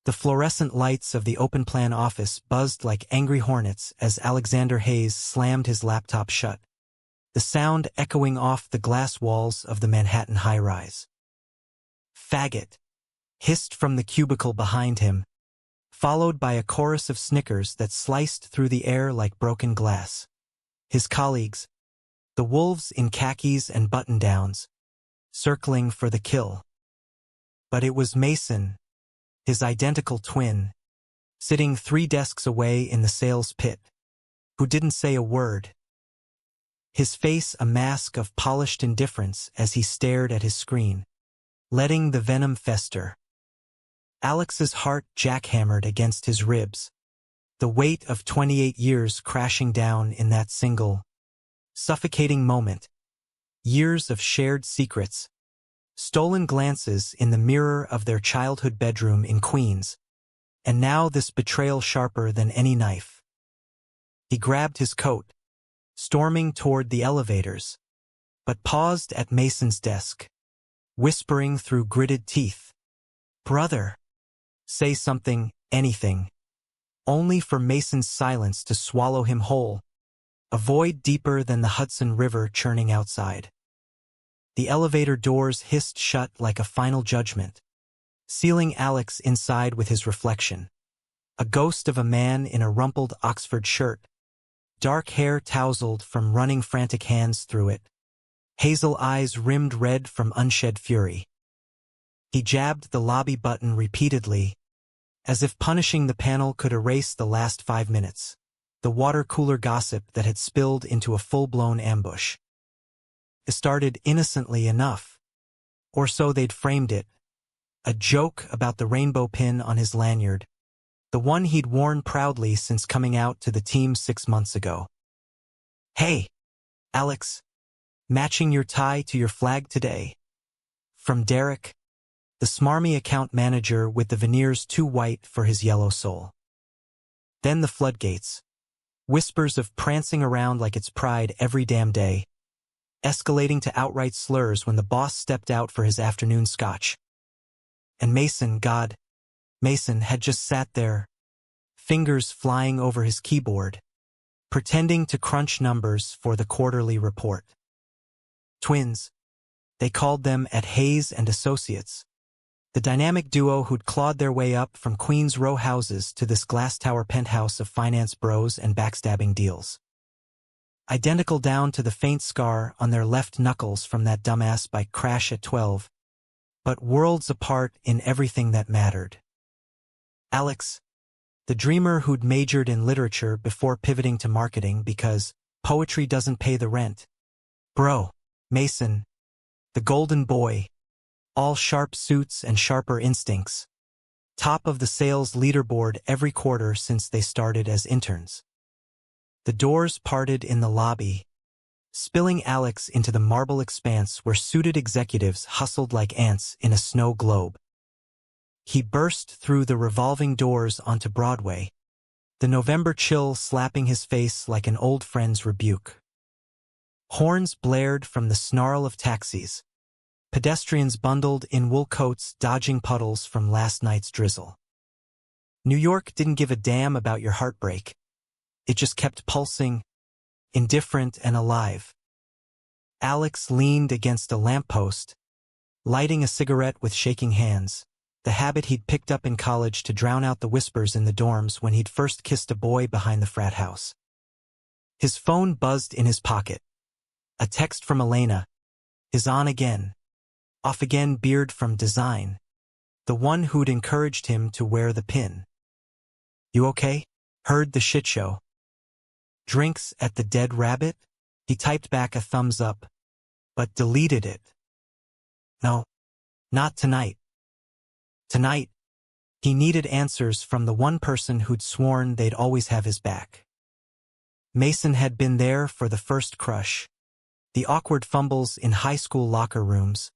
The fluorescent lights of the open-plan office buzzed like angry hornets as Alexander Hayes slammed his laptop shut, the sound echoing off the glass walls of the Manhattan high-rise. "Faggot!" hissed from the cubicle behind him, followed by a chorus of snickers that sliced through the air like broken glass. His colleagues, the wolves in khakis and button-downs, circling for the kill. But it was Mason, his identical twin, sitting 3 desks away in the sales pit, who didn't say a word. His face a mask of polished indifference as he stared at his screen, letting the venom fester. Alex's heart jackhammered against his ribs, the weight of 28 years crashing down in that single, suffocating moment. Years of shared secrets, stolen glances in the mirror of their childhood bedroom in Queens, and now this betrayal sharper than any knife. He grabbed his coat, storming toward the elevators, but paused at Mason's desk, whispering through gritted teeth, "Brother, say something, anything," only for Mason's silence to swallow him whole, a void deeper than the Hudson River churning outside. The elevator doors hissed shut like a final judgment, sealing Alex inside with his reflection, a ghost of a man in a rumpled Oxford shirt, dark hair tousled from running frantic hands through it, hazel eyes rimmed red from unshed fury. He jabbed the lobby button repeatedly, as if punishing the panel could erase the last 5 minutes, the water cooler gossip that had spilled into a full-blown ambush. It started innocently enough, or so they'd framed it, a joke about the rainbow pin on his lanyard, the one he'd worn proudly since coming out to the team 6 months ago. "Hey, Alex, matching your tie to your flag today." From Derek, the smarmy account manager with the veneers too white for his yellow soul. Then the floodgates, whispers of prancing around like it's pride every damn day, escalating to outright slurs when the boss stepped out for his afternoon scotch. And Mason, Mason had just sat there, fingers flying over his keyboard, pretending to crunch numbers for the quarterly report. Twins, they called them at Hayes and Associates, the dynamic duo who'd clawed their way up from Queens row houses to this glass tower penthouse of finance bros and backstabbing deals. Identical down to the faint scar on their left knuckles from that dumbass bike crash at 12, but worlds apart in everything that mattered. Alex, the dreamer who'd majored in literature before pivoting to marketing because poetry doesn't pay the rent. Bro, Mason, the golden boy, all sharp suits and sharper instincts, top of the sales leaderboard every quarter since they started as interns. The doors parted in the lobby, spilling Alex into the marble expanse where suited executives hustled like ants in a snow globe. He burst through the revolving doors onto Broadway, the November chill slapping his face like an old friend's rebuke. Horns blared from the snarl of taxis, pedestrians bundled in wool coats dodging puddles from last night's drizzle. New York didn't give a damn about your heartbreak. It just kept pulsing, indifferent and alive. Alex leaned against a lamppost, lighting a cigarette with shaking hands, the habit he'd picked up in college to drown out the whispers in the dorms when he'd first kissed a boy behind the frat house. His phone buzzed in his pocket. A text from Elena, his on again, off again beard from Design, the one who'd encouraged him to wear the pin. "You okay? Heard the shit show." "Drinks at the Dead Rabbit?" He typed back a thumbs up, but deleted it. "No, not tonight." Tonight, he needed answers from the one person who'd sworn they'd always have his back. Mason had been there for the first crush, the awkward fumbles in high school locker rooms,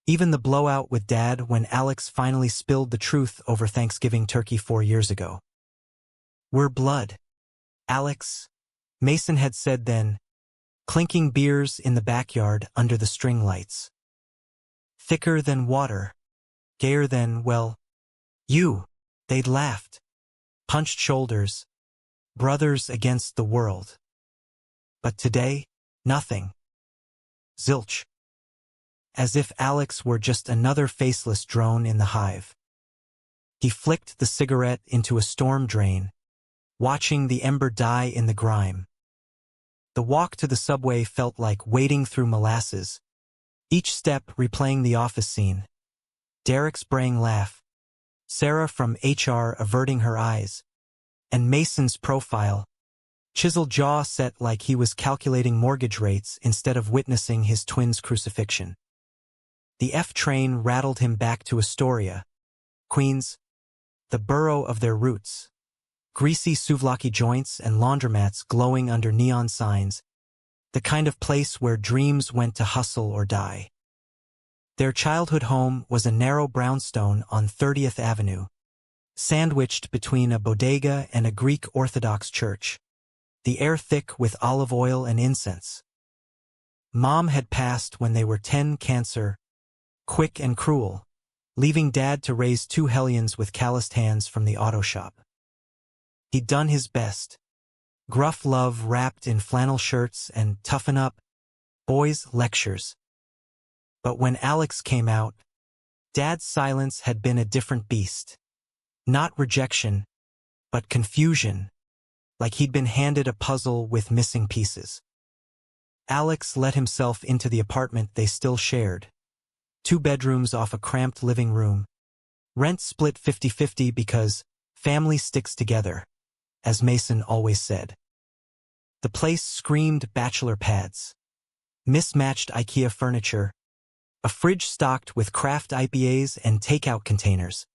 even the blowout with Dad when Alex finally spilled the truth over Thanksgiving turkey 4 years ago. "We're blood, Alex," Mason had said then, clinking beers in the backyard under the string lights. "Thicker than water, gayer than, well, you." They'd laughed, punched shoulders, brothers against the world. But today, nothing. Zilch. As if Alex were just another faceless drone in the hive. He flicked the cigarette into a storm drain, watching the ember die in the grime. The walk to the subway felt like wading through molasses, each step replaying the office scene. Derek's braying laugh, Sarah from HR averting her eyes, and Mason's profile, chiseled jaw set like he was calculating mortgage rates instead of witnessing his twin's crucifixion. The F train rattled him back to Astoria, Queens, the borough of their roots. Greasy souvlaki joints and laundromats glowing under neon signs, the kind of place where dreams went to hustle or die. Their childhood home was a narrow brownstone on 30th Avenue, sandwiched between a bodega and a Greek Orthodox church, the air thick with olive oil and incense. Mom had passed when they were 10, cancer, quick and cruel, leaving Dad to raise two hellions with calloused hands from the auto shop. He'd done his best. Gruff love wrapped in flannel shirts and toughen up, boys' lectures. But when Alex came out, Dad's silence had been a different beast. Not rejection, but confusion, like he'd been handed a puzzle with missing pieces. Alex let himself into the apartment they still shared. 2 bedrooms off a cramped living room. Rent split 50-50 because family sticks together, as Mason always said. The place screamed bachelor pads. Mismatched IKEA furniture, a fridge stocked with craft IPAs and takeout containers,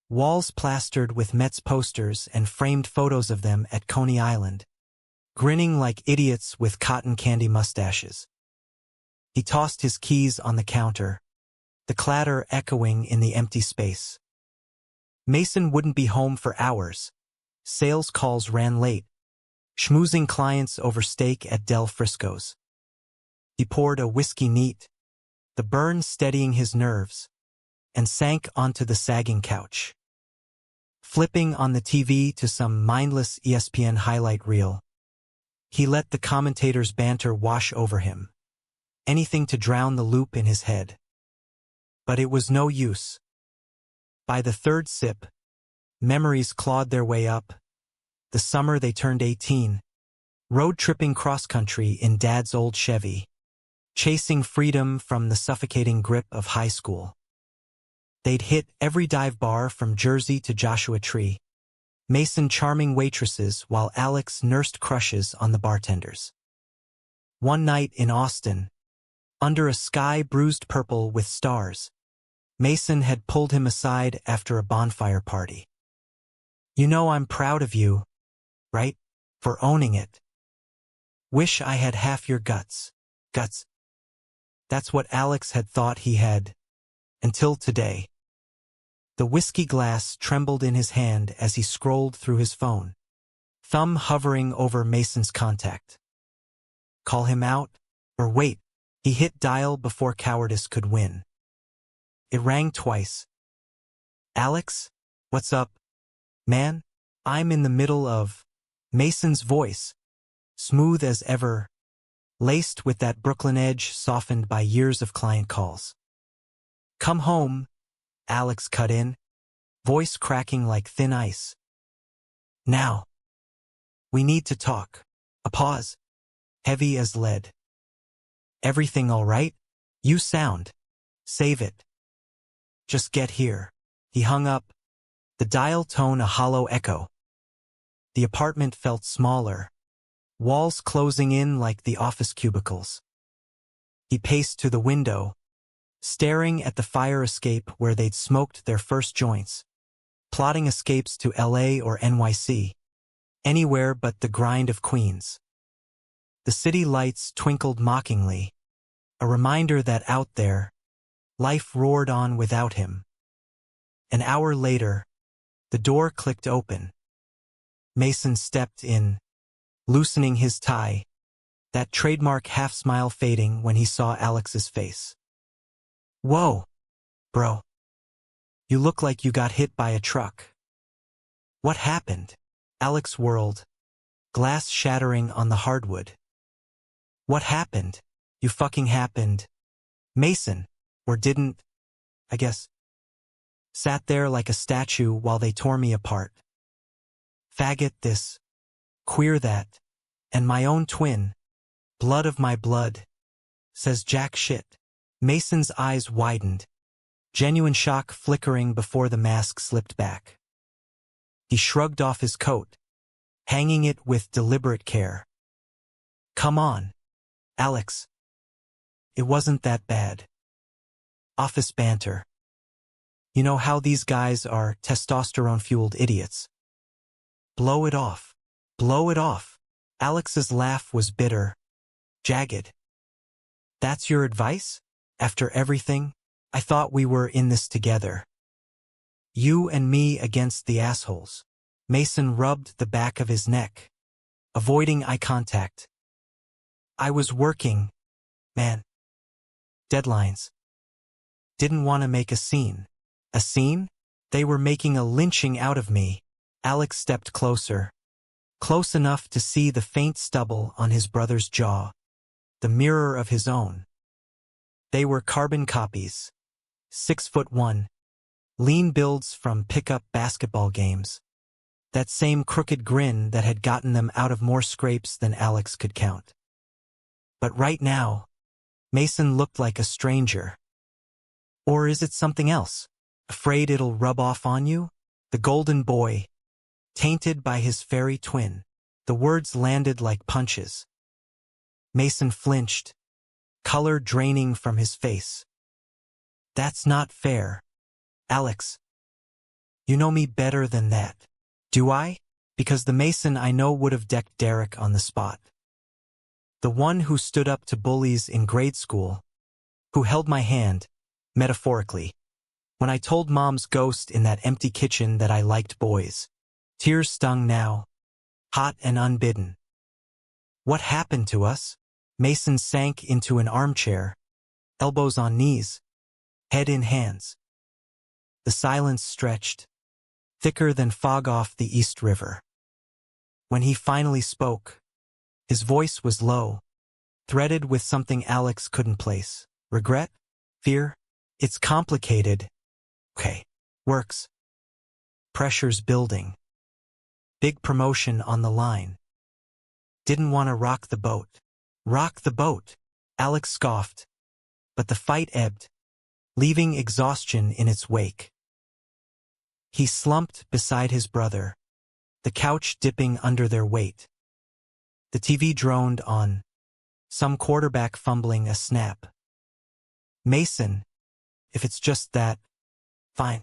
walls plastered with Mets posters and framed photos of them at Coney Island, grinning like idiots with cotton candy mustaches. He tossed his keys on the counter, the clatter echoing in the empty space. Mason wouldn't be home for hours. Sales calls ran late, schmoozing clients over steak at Del Frisco's. He poured a whiskey neat, the burn steadying his nerves, and sank onto the sagging couch. Flipping on the TV to some mindless ESPN highlight reel, he let the commentators' banter wash over him, anything to drown the loop in his head. But it was no use. By the 3rd sip, memories clawed their way up. The summer they turned 18, road-tripping cross-country in Dad's old Chevy, chasing freedom from the suffocating grip of high school. They'd hit every dive bar from Jersey to Joshua Tree, Mason charming waitresses while Alex nursed crushes on the bartenders. One night in Austin, under a sky bruised purple with stars, Mason had pulled him aside after a bonfire party. "You know I'm proud of you, right? For owning it. Wish I had half your guts." Guts. That's what Alex had thought he had. Until today. The whiskey glass trembled in his hand as he scrolled through his phone, thumb hovering over Mason's contact. Call him out? Or wait? He hit dial before cowardice could win. It rang twice. "Alex? What's up? Man, I'm in the middle of..." Mason's voice, smooth as ever, laced with that Brooklyn edge softened by years of client calls. "Come home," Alex cut in, voice cracking like thin ice. "Now. We need to talk." A pause, heavy as lead. "Everything all right? You sound. Save it. Just get here." He hung up, the dial tone a hollow echo. The apartment felt smaller, walls closing in like the office cubicles. He paced to the window, staring at the fire escape where they'd smoked their first joints, plotting escapes to LA or NYC, anywhere but the grind of Queens. The city lights twinkled mockingly, a reminder that out there, life roared on without him. An hour later, the door clicked open. Mason stepped in, loosening his tie, that trademark half-smile fading when he saw Alex's face. "Whoa, bro. You look like you got hit by a truck." What happened? Alex whirled, glass shattering on the hardwood. What happened? You fucking happened. Mason, or didn't, I guess. Sat there like a statue while they tore me apart. Faggot this, queer that, and my own twin, blood of my blood, says jack shit. Mason's eyes widened, genuine shock flickering before the mask slipped back. He shrugged off his coat, hanging it with deliberate care. Come on, Alex. It wasn't that bad. Office banter. You know how these guys are testosterone-fueled idiots. Blow it off. Blow it off. Alex's laugh was bitter, jagged. That's your advice? After everything, I thought we were in this together. You and me against the assholes. Mason rubbed the back of his neck, avoiding eye contact. I was working, man. Deadlines. Didn't want to make a scene. A scene? They were making a lynching out of me. Alex stepped closer, close enough to see the faint stubble on his brother's jaw, the mirror of his own. They were carbon copies, 6'1", lean builds from pickup basketball games. That same crooked grin that had gotten them out of more scrapes than Alex could count. But right now, Mason looked like a stranger. Or is it something else? Afraid it'll rub off on you? The golden boy, tainted by his fairy twin. The words landed like punches. Mason flinched, color draining from his face. That's not fair. Alex, you know me better than that. Do I? Because the Mason I know would have decked Derek on the spot. The one who stood up to bullies in grade school, who held my hand, metaphorically, when I told Mom's ghost in that empty kitchen that I liked boys. Tears stung now, hot and unbidden. What happened to us? Mason sank into an armchair, elbows on knees, head in hands. The silence stretched, thicker than fog off the East River. When he finally spoke, his voice was low, threaded with something Alex couldn't place. Regret? Fear? It's complicated. Okay. Works. Pressure's building. Big promotion on the line. Didn't want to rock the boat. Rock the boat, Alex scoffed. But the fight ebbed, leaving exhaustion in its wake. He slumped beside his brother, the couch dipping under their weight. The TV droned on, some quarterback fumbling a snap. Mason, if it's just that, fine.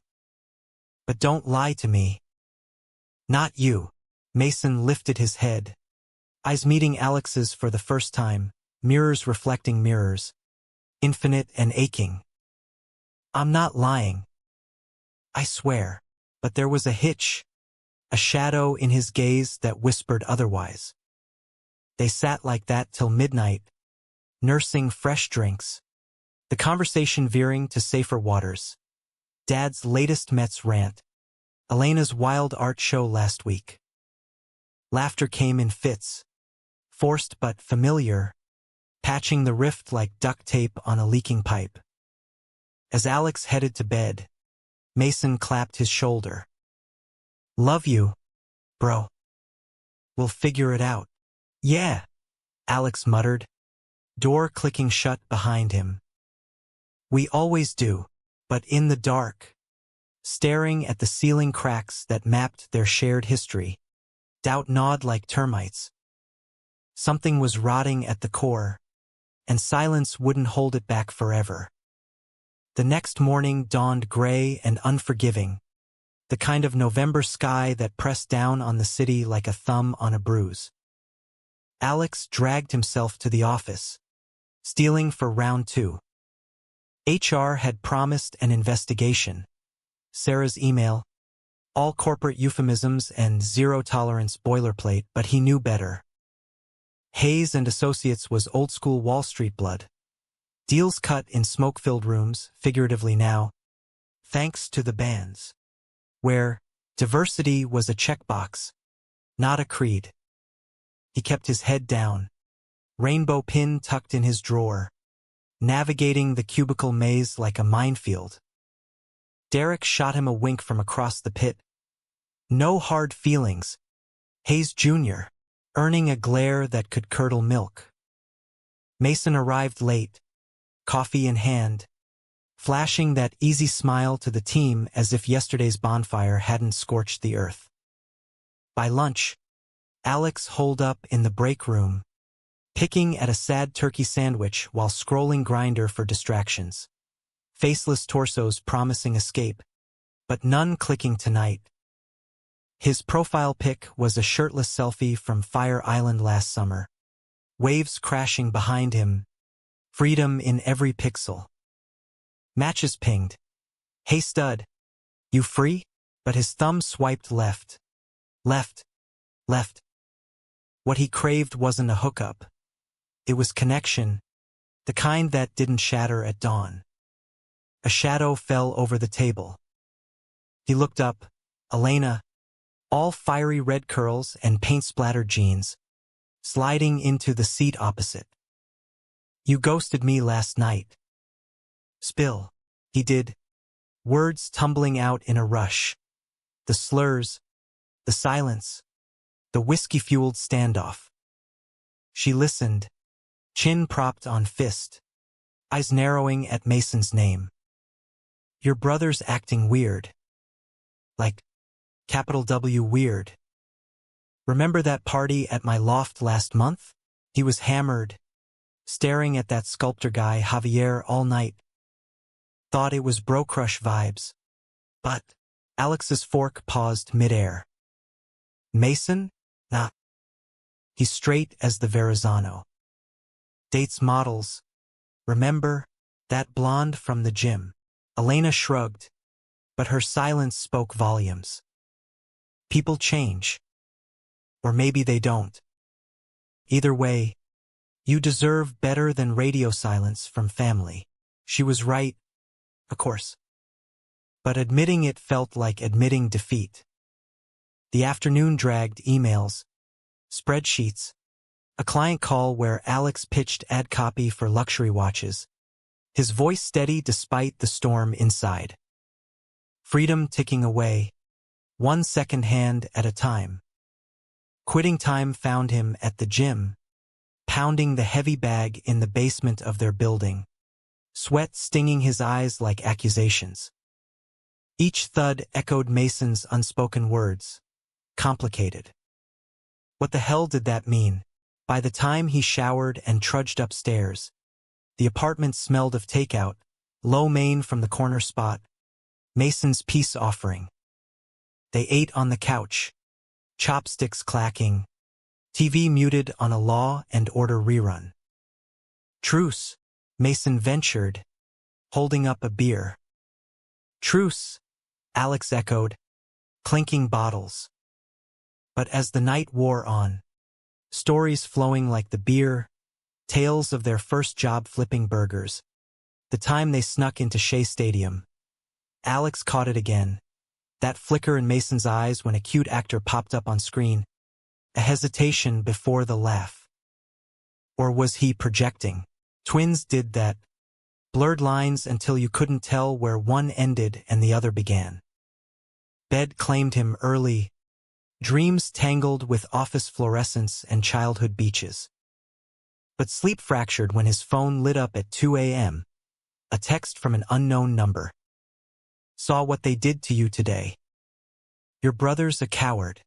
But don't lie to me. Not you. Mason lifted his head, eyes meeting Alex's for the first time, mirrors reflecting mirrors, infinite and aching. I'm not lying. I swear. But there was a hitch, a shadow in his gaze that whispered otherwise. They sat like that till midnight, nursing fresh drinks, the conversation veering to safer waters. Dad's latest Mets rant, Elena's wild art show last week. Laughter came in fits, forced but familiar, patching the rift like duct tape on a leaking pipe. As Alex headed to bed, Mason clapped his shoulder. Love you, bro. We'll figure it out. Yeah, Alex muttered, door clicking shut behind him. We always do, but in the dark, staring at the ceiling cracks that mapped their shared history, doubt gnawed like termites. Something was rotting at the core, and silence wouldn't hold it back forever. The next morning dawned gray and unforgiving, the kind of November sky that pressed down on the city like a thumb on a bruise. Alex dragged himself to the office, stealing for round 2. HR had promised an investigation. Sarah's email, all corporate euphemisms and zero-tolerance boilerplate, but he knew better. Hayes and Associates was old-school Wall Street blood. Deals cut in smoke-filled rooms, figuratively now, thanks to the bans. Where, Diversity was a checkbox, not a creed. He kept his head down, rainbow pin tucked in his drawer, navigating the cubicle maze like a minefield. Derek shot him a wink from across the pit. No hard feelings. Hayes Jr., earning a glare that could curdle milk. Mason arrived late, coffee in hand, flashing that easy smile to the team as if yesterday's bonfire hadn't scorched the earth. By lunch, Alex holed up in the break room, picking at a sad turkey sandwich while scrolling Grindr for distractions. Faceless torsos promising escape, but none clicking tonight. His profile pic was a shirtless selfie from Fire Island last summer. Waves crashing behind him, freedom in every pixel. Matches pinged. Hey stud, you free? But his thumb swiped left. Left. Left. What he craved wasn't a hookup. It was connection, the kind that didn't shatter at dawn. A shadow fell over the table. He looked up. Elena, all fiery red curls and paint-splattered jeans, sliding into the seat opposite. You ghosted me last night. Spill. He did. Words tumbling out in a rush. The slurs, the silence, the whiskey-fueled standoff. She listened, chin propped on fist, eyes narrowing at Mason's name. Your brother's acting weird. Like, capital W weird. Remember that party at my loft last month? He was hammered, staring at that sculptor guy Javier all night. Thought it was bro crush vibes. But Alex's fork paused midair. Mason? Nah. He's straight as the Verrazano. Dates models. Remember, that blonde from the gym. Elena shrugged, but her silence spoke volumes. People change. Or maybe they don't. Either way, you deserve better than radio silence from family. She was right, of course. But admitting it felt like admitting defeat. The afternoon dragged emails, spreadsheets, a client call where Alex pitched ad copy for luxury watches, his voice steady despite the storm inside. Freedom ticking away, one second hand at a time. Quitting time found him at the gym, pounding the heavy bag in the basement of their building, sweat stinging his eyes like accusations. Each thud echoed Mason's unspoken words. Complicated. What the hell did that mean? By the time he showered and trudged upstairs, the apartment smelled of takeout, lo mein from the corner spot, Mason's peace offering. They ate on the couch, chopsticks clacking, TV muted on a Law and Order rerun. Truce, Mason ventured, holding up a beer. Truce, Alex echoed, clinking bottles. But as the night wore on, stories flowing like the beer, tales of their first job flipping burgers, the time they snuck into Shea Stadium. Alex caught it again, that flicker in Mason's eyes when a cute actor popped up on screen, a hesitation before the laugh. Or was he projecting? Twins did that, blurred lines until you couldn't tell where one ended and the other began. Bed claimed him early, dreams tangled with office fluorescence and childhood beaches. But sleep fractured when his phone lit up at 2 a.m., a text from an unknown number. Saw what they did to you today. Your brother's a coward.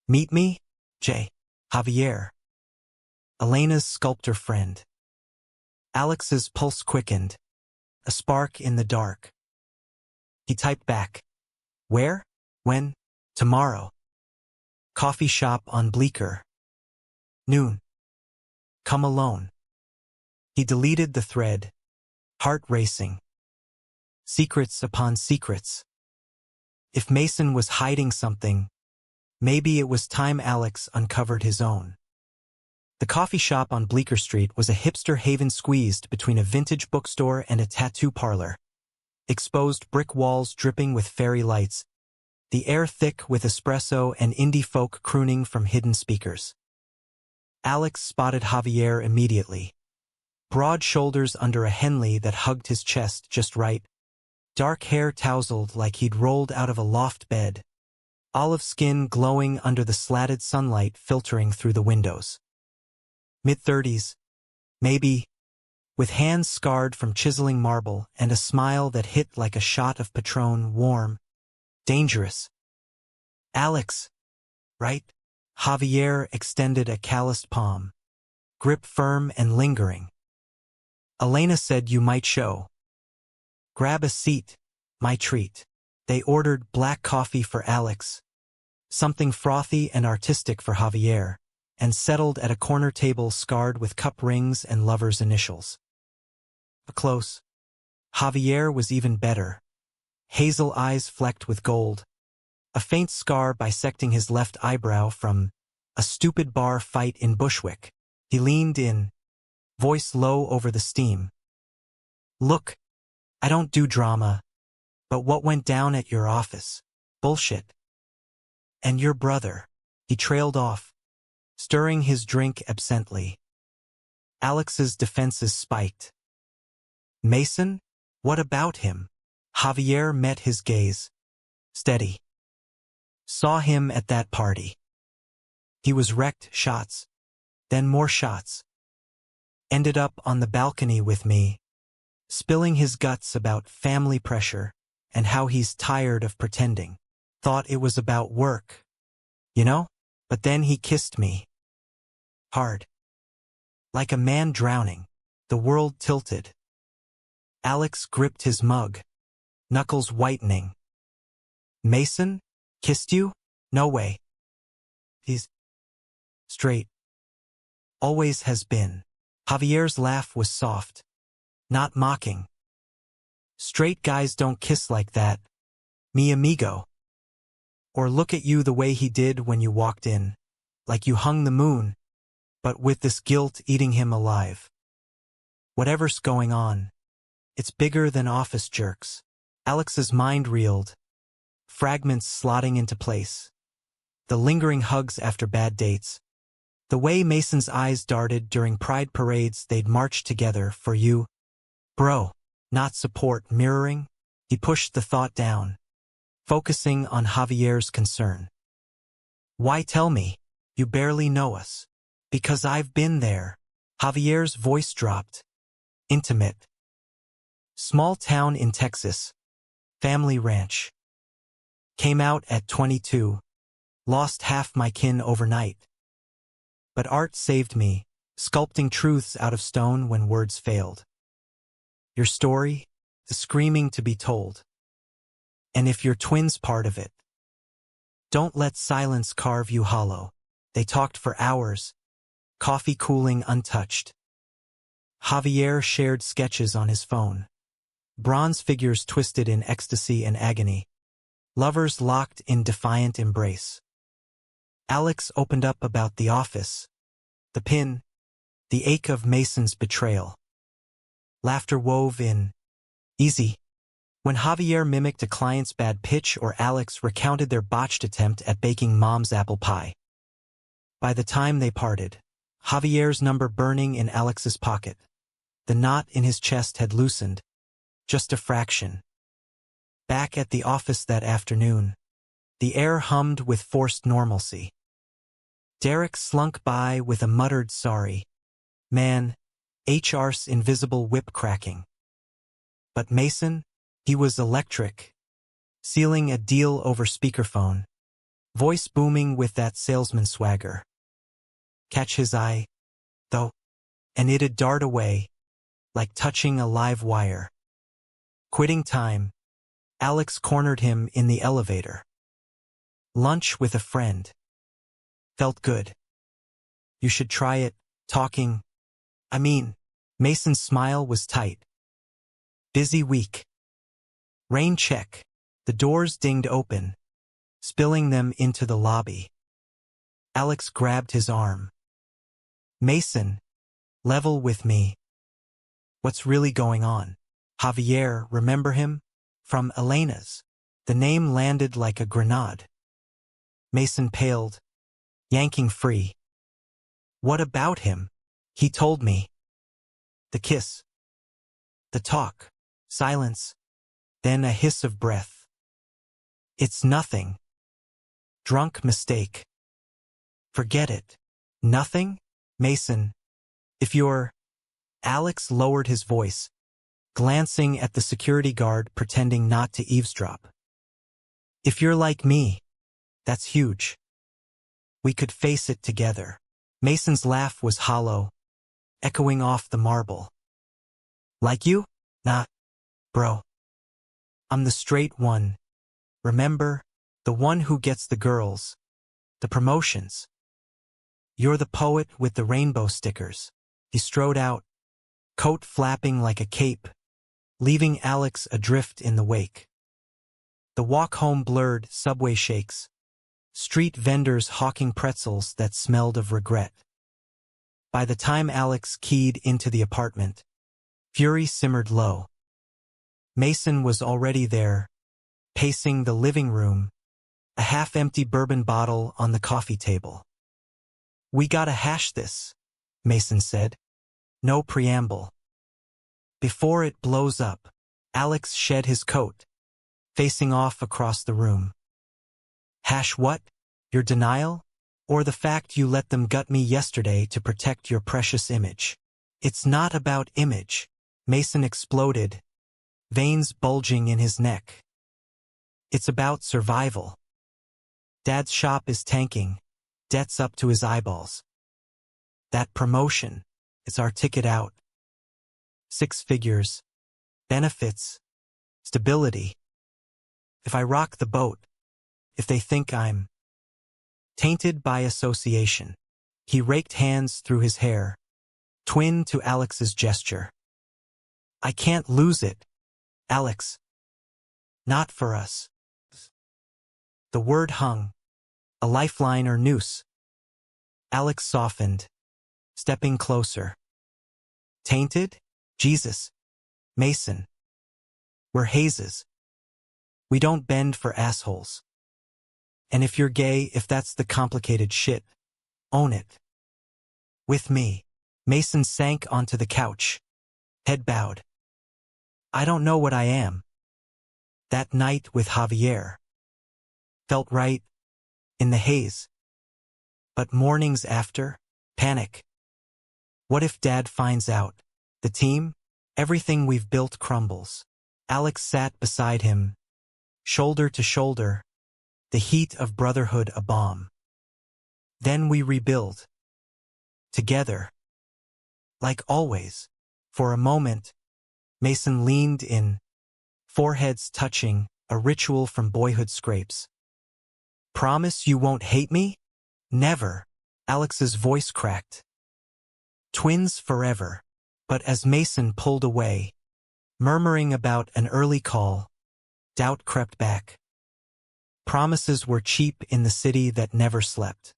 Meet me, J. Javier. Elena's sculptor friend. Alex's pulse quickened, a spark in the dark. He typed back. Where? When? Tomorrow. Coffee shop on Bleecker. Noon. Come alone. He deleted the thread, heart racing. Secrets upon secrets. If Mason was hiding something, maybe it was time Alex uncovered his own. The coffee shop on Bleecker Street was a hipster haven squeezed between a vintage bookstore and a tattoo parlor. Exposed brick walls dripping with fairy lights, the air thick with espresso and indie folk crooning from hidden speakers. Alex spotted Javier immediately. Broad shoulders under a Henley that hugged his chest just right, dark hair tousled like he'd rolled out of a loft bed, olive skin glowing under the slatted sunlight filtering through the windows. Mid-30s, maybe, with hands scarred from chiseling marble and a smile that hit like a shot of Patron, warm, dangerous. Alex, right? Javier extended a calloused palm, grip firm and lingering. Elena said you might show. Grab a seat, my treat. They ordered black coffee for Alex, something frothy and artistic for Javier, and settled at a corner table scarred with cup rings and lovers' initials. Up close, Javier was even better. Hazel eyes flecked with gold, a faint scar bisecting his left eyebrow from a stupid bar fight in Bushwick. He leaned in, voice low over the steam. Look, I don't do drama, but what went down at your office? Bullshit. And your brother. He trailed off, stirring his drink absently. Alex's defenses spiked. Mason? What about him? Javier met his gaze. Steady. Saw him at that party. He was wrecked, shots. Then more shots. Ended up on the balcony with me, spilling his guts about family pressure and how he's tired of pretending. Thought it was about work, you know? But then he kissed me. Hard. Like a man drowning. The world tilted. Alex gripped his mug, knuckles whitening. Mason? Kissed you? No way. He's straight. Always has been. Javier's laugh was soft, not mocking. Straight guys don't kiss like that. Mi amigo. Or look at you the way he did when you walked in, like you hung the moon, but with this guilt eating him alive. Whatever's going on, it's bigger than office jerks. Alex's mind reeled, fragments slotting into place. The lingering hugs after bad dates. The way Mason's eyes darted during pride parades they'd marched together for you. Bro, not support, mirroring. He pushed the thought down, focusing on Javier's concern. Why tell me? You barely know us. Because I've been there. Javier's voice dropped. Intimate. Small town in Texas. Family ranch. Came out at 22. Lost half my kin overnight. But art saved me, sculpting truths out of stone when words failed. Your story, the screaming to be told. And if your twin's part of it, don't let silence carve you hollow. They talked for hours, coffee cooling untouched. Javier shared sketches on his phone. Bronze figures twisted in ecstasy and agony. Lovers locked in defiant embrace. Alex opened up about the office, the pin, the ache of Mason's betrayal. Laughter wove in. Easy. When Javier mimicked a client's bad pitch or Alex recounted their botched attempt at baking mom's apple pie. By the time they parted, Javier's number burning in Alex's pocket. The knot in his chest had loosened. Just a fraction. Back at the office that afternoon, the air hummed with forced normalcy. Derek slunk by with a muttered sorry. Man, HR's invisible whip cracking. But Mason, he was electric, sealing a deal over speakerphone, voice booming with that salesman swagger. Catch his eye, though, and it'd dart away, like touching a live wire. Quitting time, Alex cornered him in the elevator. Lunch with a friend. Felt good. You should try it, talking. Mason's smile was tight. Busy week. Rain check. The doors dinged open, spilling them into the lobby. Alex grabbed his arm. Mason, level with me. What's really going on? Javier, remember him? From Elena's. The name landed like a grenade. Mason paled, yanking free. What about him? He told me. The kiss. The talk. Silence. Then a hiss of breath. It's nothing. Drunk mistake. Forget it. Nothing? Mason, if you're... Alex lowered his voice, glancing at the security guard pretending not to eavesdrop. If you're like me, that's huge. We could face it together. Mason's laugh was hollow, echoing off the marble. Like you? Nah, bro. I'm the straight one. Remember? The one who gets the girls. The promotions. You're the poet with the rainbow stickers. He strode out, coat flapping like a cape, leaving Alex adrift in the wake. The walk home blurred subway shakes, street vendors hawking pretzels that smelled of regret. By the time Alex keyed into the apartment, fury simmered low. Mason was already there, pacing the living room, a half-empty bourbon bottle on the coffee table. We gotta hash this, Mason said. No preamble. Before it blows up, Alex shed his coat, facing off across the room. Hash what? Your denial? Or the fact you let them gut me yesterday to protect your precious image? It's not about image, Mason exploded, veins bulging in his neck. It's about survival. Dad's shop is tanking, debts up to his eyeballs. That promotion, it's our ticket out. 6 figures, benefits, stability. If I rock the boat, if they think I'm tainted by association. He raked hands through his hair, twin to Alex's gesture. I can't lose it, Alex. Not for us. The word hung, a lifeline or noose. Alex softened, stepping closer. Tainted? Jesus. Mason. We're hazes. We don't bend for assholes. And if you're gay, if that's the complicated shit, own it. With me. Mason sank onto the couch, head bowed. I don't know what I am. That night with Javier felt right, in the haze. But mornings after, panic. What if Dad finds out? The team? Everything we've built crumbles. Alex sat beside him, shoulder to shoulder, the heat of brotherhood a bomb. Then we rebuild. Together. Like always. For a moment, Mason leaned in, foreheads touching, a ritual from boyhood scrapes. Promise you won't hate me? Never. Alex's voice cracked. Twins forever. But as Mason pulled away, murmuring about an early call, doubt crept back. Promises were cheap in the city that never slept.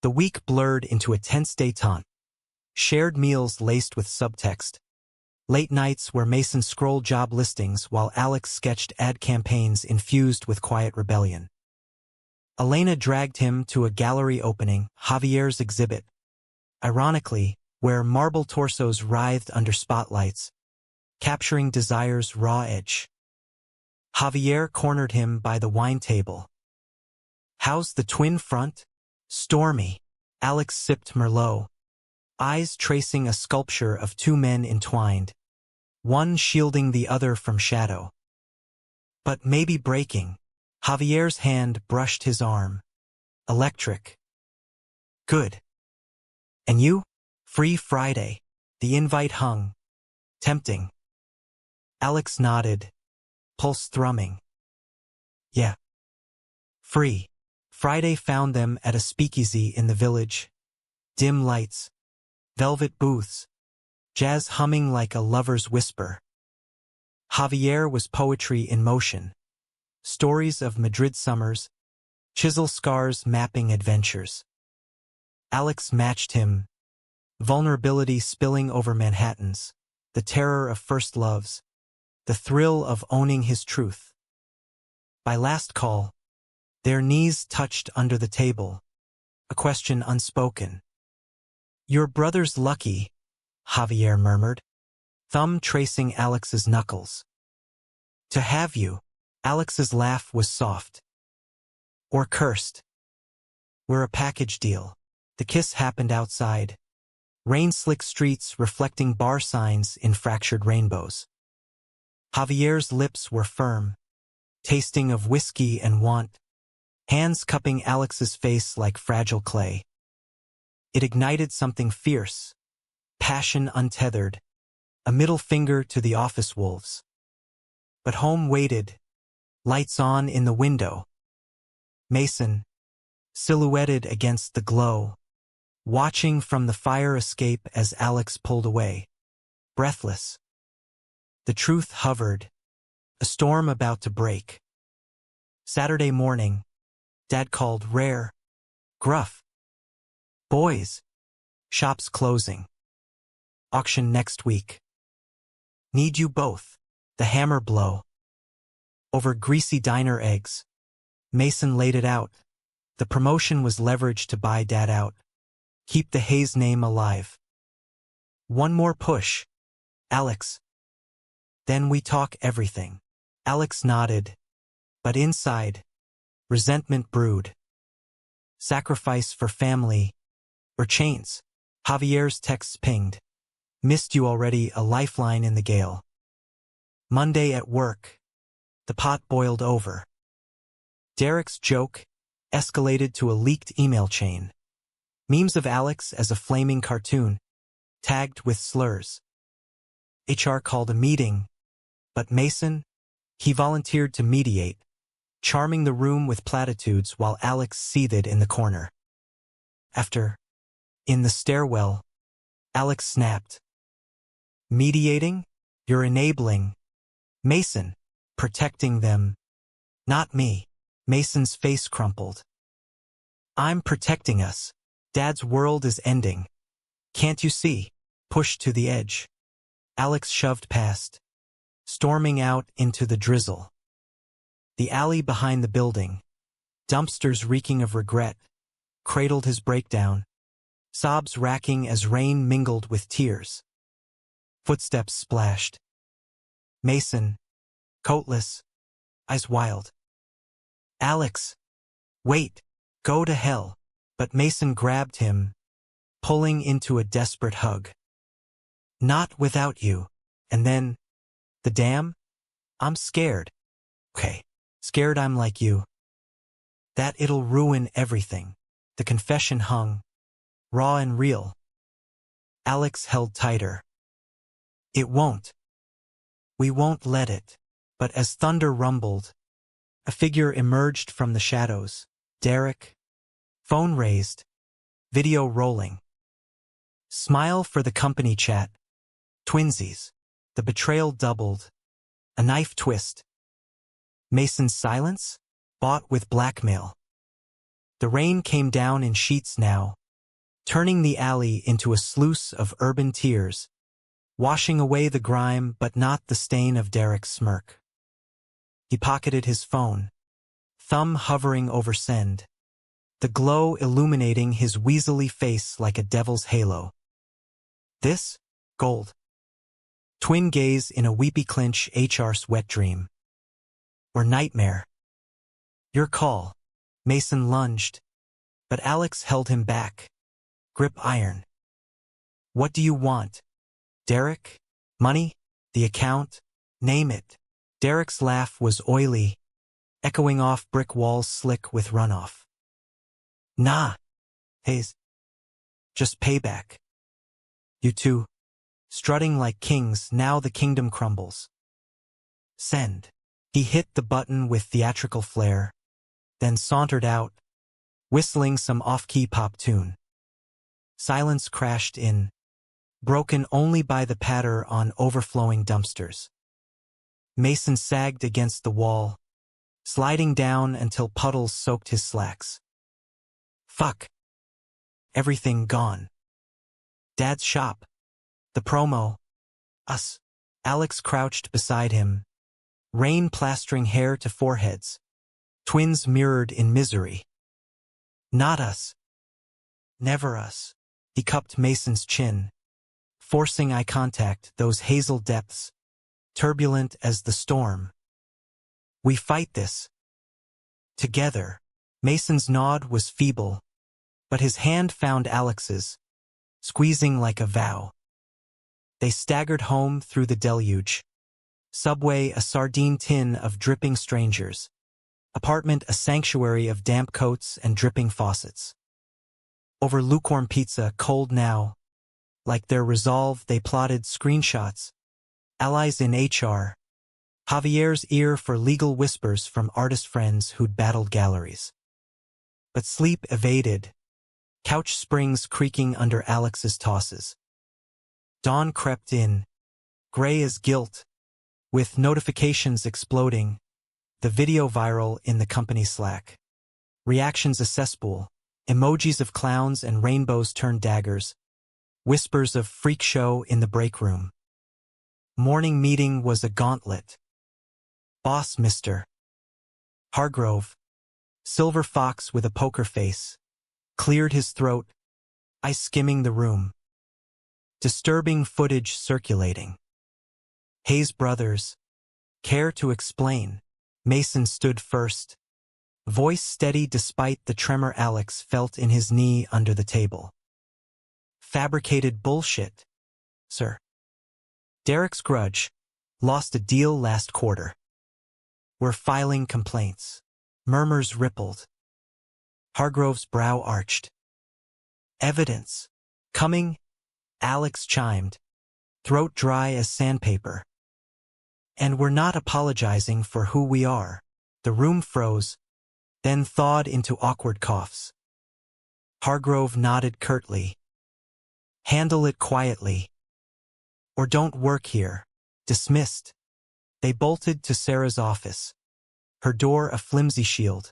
The week blurred into a tense détente. Shared meals laced with subtext. Late nights where Mason scrolled job listings while Alex sketched ad campaigns infused with quiet rebellion. Elena dragged him to a gallery opening, Javier's exhibit. Ironically, where marble torsos writhed under spotlights, capturing desire's raw edge. Javier cornered him by the wine table. How's the twin front? Stormy. Alex sipped Merlot, eyes tracing a sculpture of 2 men entwined, one shielding the other from shadow. But maybe breaking. Javier's hand brushed his arm. Electric. Good. And you? Free Friday. The invite hung. Tempting. Alex nodded, pulse thrumming. Yeah. Free. Friday found them at a speakeasy in the village. Dim lights. Velvet booths. Jazz humming like a lover's whisper. Javier was poetry in motion. Stories of Madrid summers. Chisel scars mapping adventures. Alex matched him. Vulnerability spilling over Manhattans. The terror of first loves. The thrill of owning his truth. By last call, their knees touched under the table, a question unspoken. "Your brother's lucky," Javier murmured, thumb tracing Alex's knuckles. "To have you." Alex's laugh was soft. "Or cursed. We're a package deal." The kiss happened outside. Rain-slick streets reflecting bar signs in fractured rainbows. Javier's lips were firm, tasting of whiskey and want, hands cupping Alex's face like fragile clay. It ignited something fierce, passion untethered, a middle finger to the office wolves. But home waited, lights on in the window. Mason, silhouetted against the glow, watching from the fire escape as Alex pulled away, breathless. The truth hovered, a storm about to break. Saturday morning, Dad called rare, gruff. "Boys, shop's closing. Auction next week. Need you both." The hammer blow. Over greasy diner eggs, Mason laid it out. The promotion was leverage to buy Dad out. Keep the Hayes name alive. "One more push, Alex. Then we talk everything." Alex nodded, but inside, resentment brewed. Sacrifice for family, or chains. Javier's texts pinged. "Missed you already," a lifeline in the gale. Monday at work. The pot boiled over. Derek's joke escalated to a leaked email chain. Memes of Alex as a flaming cartoon, tagged with slurs. HR called a meeting, but Mason, he volunteered to mediate, charming the room with platitudes while Alex seethed in the corner. After, in the stairwell, Alex snapped. "Mediating? You're enabling. Mason, protecting them. Not me." Mason's face crumpled. "I'm protecting us. Dad's world is ending. Can't you see?" Pushed to the edge, Alex shoved past, storming out into the drizzle. The alley behind the building, dumpsters reeking of regret, cradled his breakdown, sobs racking as rain mingled with tears. Footsteps splashed. Mason, coatless, eyes wild. "Alex, wait, go to hell." But Mason grabbed him, pulling into a desperate hug. "Not without you." And then, "The damn? I'm scared." "Okay, scared I'm like you. That it'll ruin everything." The confession hung, raw and real. Alex held tighter. "It won't. We won't let it." But as thunder rumbled, a figure emerged from the shadows. Derek. Phone raised. Video rolling. Smile for the company chat. Twinsies. The betrayal doubled. A knife twist. Mason's silence? Bought with blackmail. The rain came down in sheets now, turning the alley into a sluice of urban tears, washing away the grime but not the stain of Derek's smirk. He pocketed his phone, thumb hovering over send, the glow illuminating his weaselly face like a devil's halo. This? Gold. Twin gaze in a weepy clinch HR's wet dream. Or nightmare. Your call. Mason lunged, but Alex held him back. Grip iron. What do you want? Derek? Money? The account? Name it. Derek's laugh was oily, echoing off brick walls slick with runoff. Nah. Hayes. Just payback. You two, strutting like kings, now the kingdom crumbles. Send. He hit the button with theatrical flair, then sauntered out, whistling some off-key pop tune. Silence crashed in, broken only by the patter on overflowing dumpsters. Mason sagged against the wall, sliding down until puddles soaked his slacks. Fuck. Everything gone. Dad's shop. The promo. Us. Alex crouched beside him, rain plastering hair to foreheads, Twins mirrored in misery. Not us. Never us. He cupped Mason's chin, forcing eye contact, those hazel depths, turbulent as the storm. We fight this. Together. Mason's nod was feeble, but his hand found Alex's, squeezing like a vow. They staggered home through the deluge. Subway a sardine tin of dripping strangers. Apartment a sanctuary of damp coats and dripping faucets. Over lukewarm pizza, cold now. Like their resolve, they plotted screenshots. Allies in HR. Javier's ear for legal whispers from artist friends who'd battled galleries. But sleep evaded. Couch springs creaking under Alex's tosses. Dawn crept in, gray as guilt, with notifications exploding, the video viral in the company Slack. Reactions a cesspool, emojis of clowns and rainbows turned daggers, whispers of freak show in the break room. Morning meeting was a gauntlet. Boss Mr. Hargrove, silver fox with a poker face, cleared his throat, ice skimming the room. Disturbing footage circulating. Hayes brothers. Care to explain? Mason stood first, voice steady despite the tremor Alex felt in his knee under the table. Fabricated bullshit, sir. Derek's grudge. Lost a deal last quarter. We're filing complaints. Murmurs rippled. Hargrove's brow arched. Evidence. Coming? Alex chimed, throat dry as sandpaper. And we're not apologizing for who we are. The room froze, then thawed into awkward coughs. Hargrove nodded curtly. Handle it quietly. Or don't work here. Dismissed. They bolted to Sarah's office, her door a flimsy shield.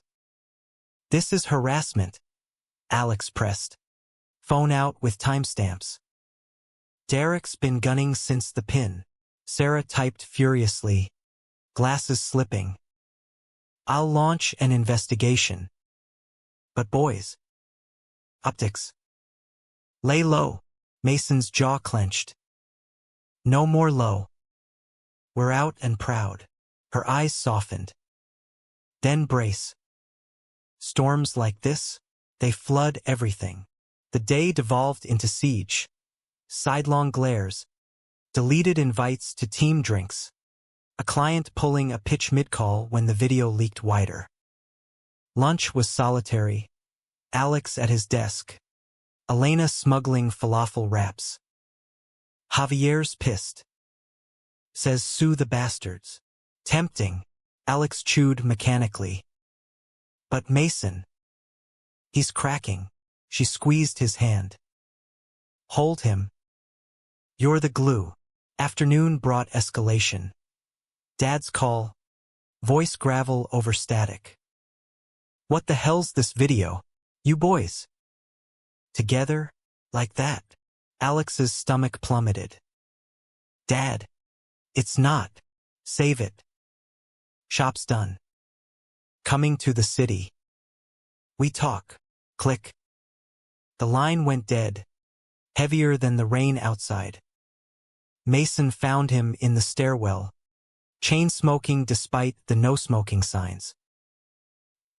This is harassment, Alex pressed. Phone out with timestamps. Derek's been gunning since the pin, Sarah typed furiously, glasses slipping. I'll launch an investigation. But boys. Optics. Lay low, Mason's jaw clenched. No more low. We're out and proud. Her eyes softened. Then brace. Storms like this, they flood everything. The day devolved into siege. Sidelong glares. Deleted invites to team drinks. A client pulling a pitch mid-call when the video leaked wider. Lunch was solitary. Alex at his desk. Elena smuggling falafel wraps. Javier's pissed. Says sue the bastards. Tempting. Alex chewed mechanically. But Mason. He's cracking. She squeezed his hand. Hold him. You're the glue. Afternoon brought escalation. Dad's call. Voice gravel over static. What the hell's this video? You boys. Together? Like that? Alex's stomach plummeted. Dad. It's not. Save it. Shop's done. Coming to the city. We talk. Click. The line went dead, heavier than the rain outside. Mason found him in the stairwell, chain smoking despite the no-smoking signs.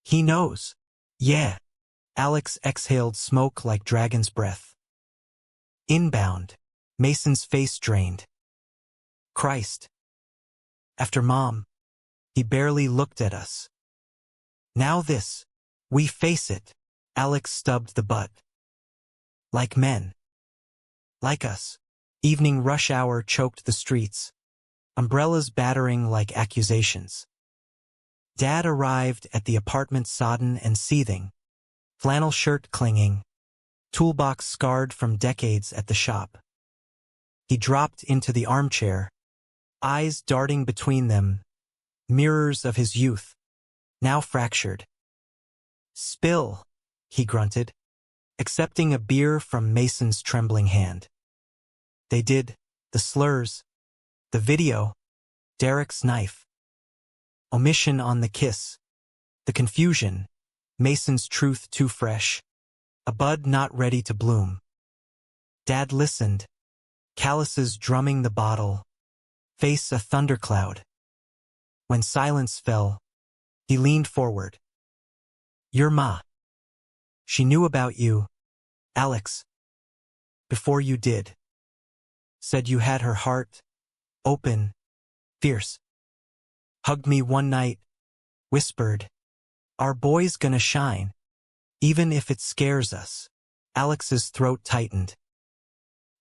He knows. Yeah. Alex exhaled smoke like dragon's breath. Inbound. Mason's face drained. Christ. After Mom. He barely looked at us. Now this. We face it. Alex stubbed the butt. Like men. Like us. Evening rush hour choked the streets. Umbrellas battering like accusations. Dad arrived at the apartment sodden and seething. Flannel shirt clinging. Toolbox scarred from decades at the shop. He dropped into the armchair. Eyes darting between them. Mirrors of his youth. Now fractured. Spill, he grunted, accepting a beer from Mason's trembling hand. They did, the slurs, the video, Derek's knife. Omission on the kiss. The confusion, Mason's truth too fresh, a bud not ready to bloom. Dad listened, calluses drumming the bottle, face a thundercloud. When silence fell, he leaned forward. Your ma. She knew about you, Alex, before you did. Said you had her heart, open, fierce. Hugged me one night, whispered, our boy's gonna shine, even if it scares us. Alex's throat tightened.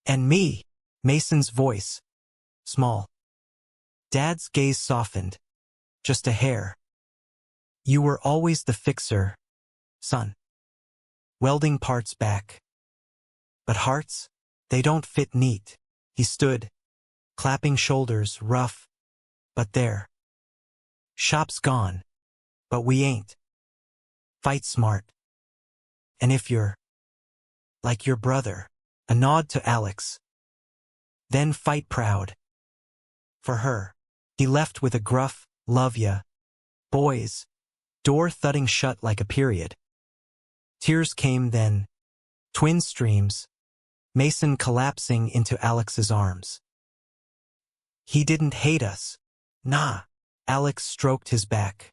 And me, Mason's voice, small. Dad's gaze softened, just a hair. You were always the fixer, son. Welding parts back. But hearts, they don't fit neat. He stood, clapping shoulders, rough, but there. Shop's gone, but we ain't. Fight smart. And if you're like your brother, a nod to Alex, then fight proud. For her, he left with a gruff, love ya, boys, door thudding shut like a period. Tears came then, twin streams, Mason collapsing into Alex's arms. He didn't hate us. Nah. Alex stroked his back.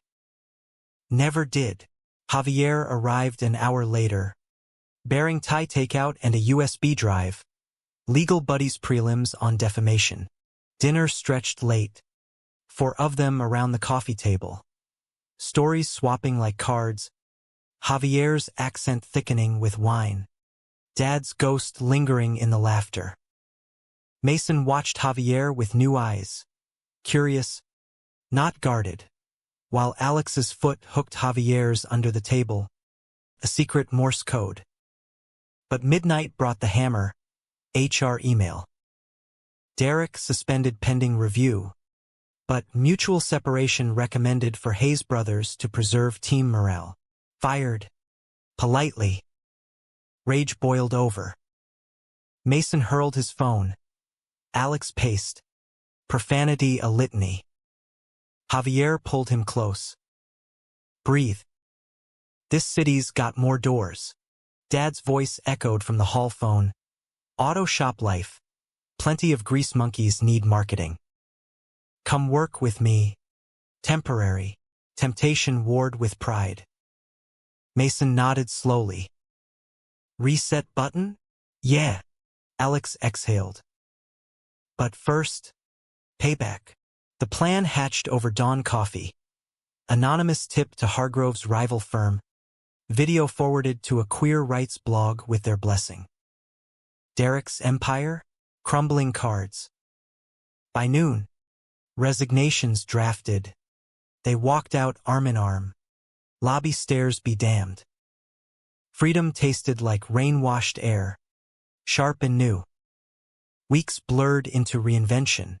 Never did. Javier arrived an hour later, bearing Thai takeout and a USB drive. Legal buddies prelims on defamation. Dinner stretched late. 4 of them around the coffee table. Stories swapping like cards. Javier's accent thickening with wine. Dad's ghost lingering in the laughter. Mason watched Javier with new eyes. Curious, not guarded. While Alex's foot hooked Javier's under the table. A secret Morse code. But midnight brought the hammer. HR email. Derek suspended pending review. But mutual separation recommended for Hayes brothers to preserve team morale. Fired. Politely. Rage boiled over. Mason hurled his phone. Alex paced. Profanity a litany. Javier pulled him close. Breathe. This city's got more doors. Dad's voice echoed from the hall phone. Auto shop life. Plenty of grease monkeys need marketing. Come work with me. Temporary. Temptation warred with pride. Mason nodded slowly. Reset button? Yeah. Alex exhaled. But first, payback. The plan hatched over dawn coffee. Anonymous tip to Hargrove's rival firm. Video forwarded to a queer rights blog with their blessing. Derek's empire? Crumbling cards. By noon, resignations drafted. They walked out arm in arm. Lobby stairs be damned. Freedom tasted like rain-washed air. Sharp and new. Weeks blurred into reinvention.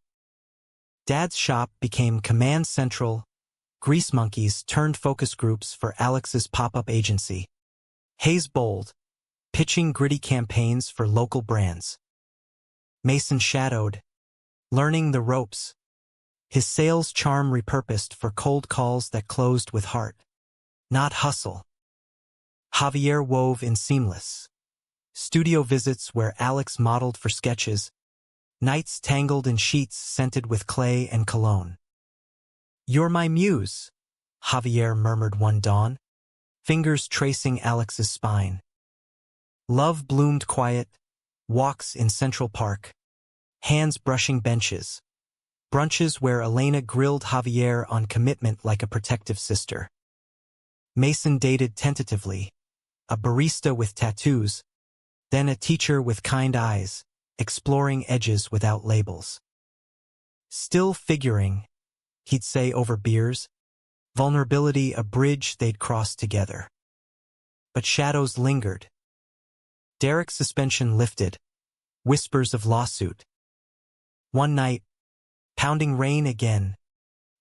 Dad's shop became command central. Grease monkeys turned focus groups for Alex's pop-up agency. Hayes bold, pitching gritty campaigns for local brands. Mason shadowed, learning the ropes. His sales charm repurposed for cold calls that closed with heart. Not hustle. Javier wove in seamless. Studio visits where Alex modeled for sketches. Nights tangled in sheets scented with clay and cologne. You're my muse, Javier murmured one dawn, fingers tracing Alex's spine. Love bloomed quiet, walks in Central Park, hands brushing benches, brunches where Elena grilled Javier on commitment like a protective sister. Mason dated tentatively, a barista with tattoos, then a teacher with kind eyes, exploring edges without labels. Still figuring, he'd say over beers, vulnerability a bridge they'd cross together. But shadows lingered. Derek's suspension lifted, whispers of lawsuit. One night, pounding rain again,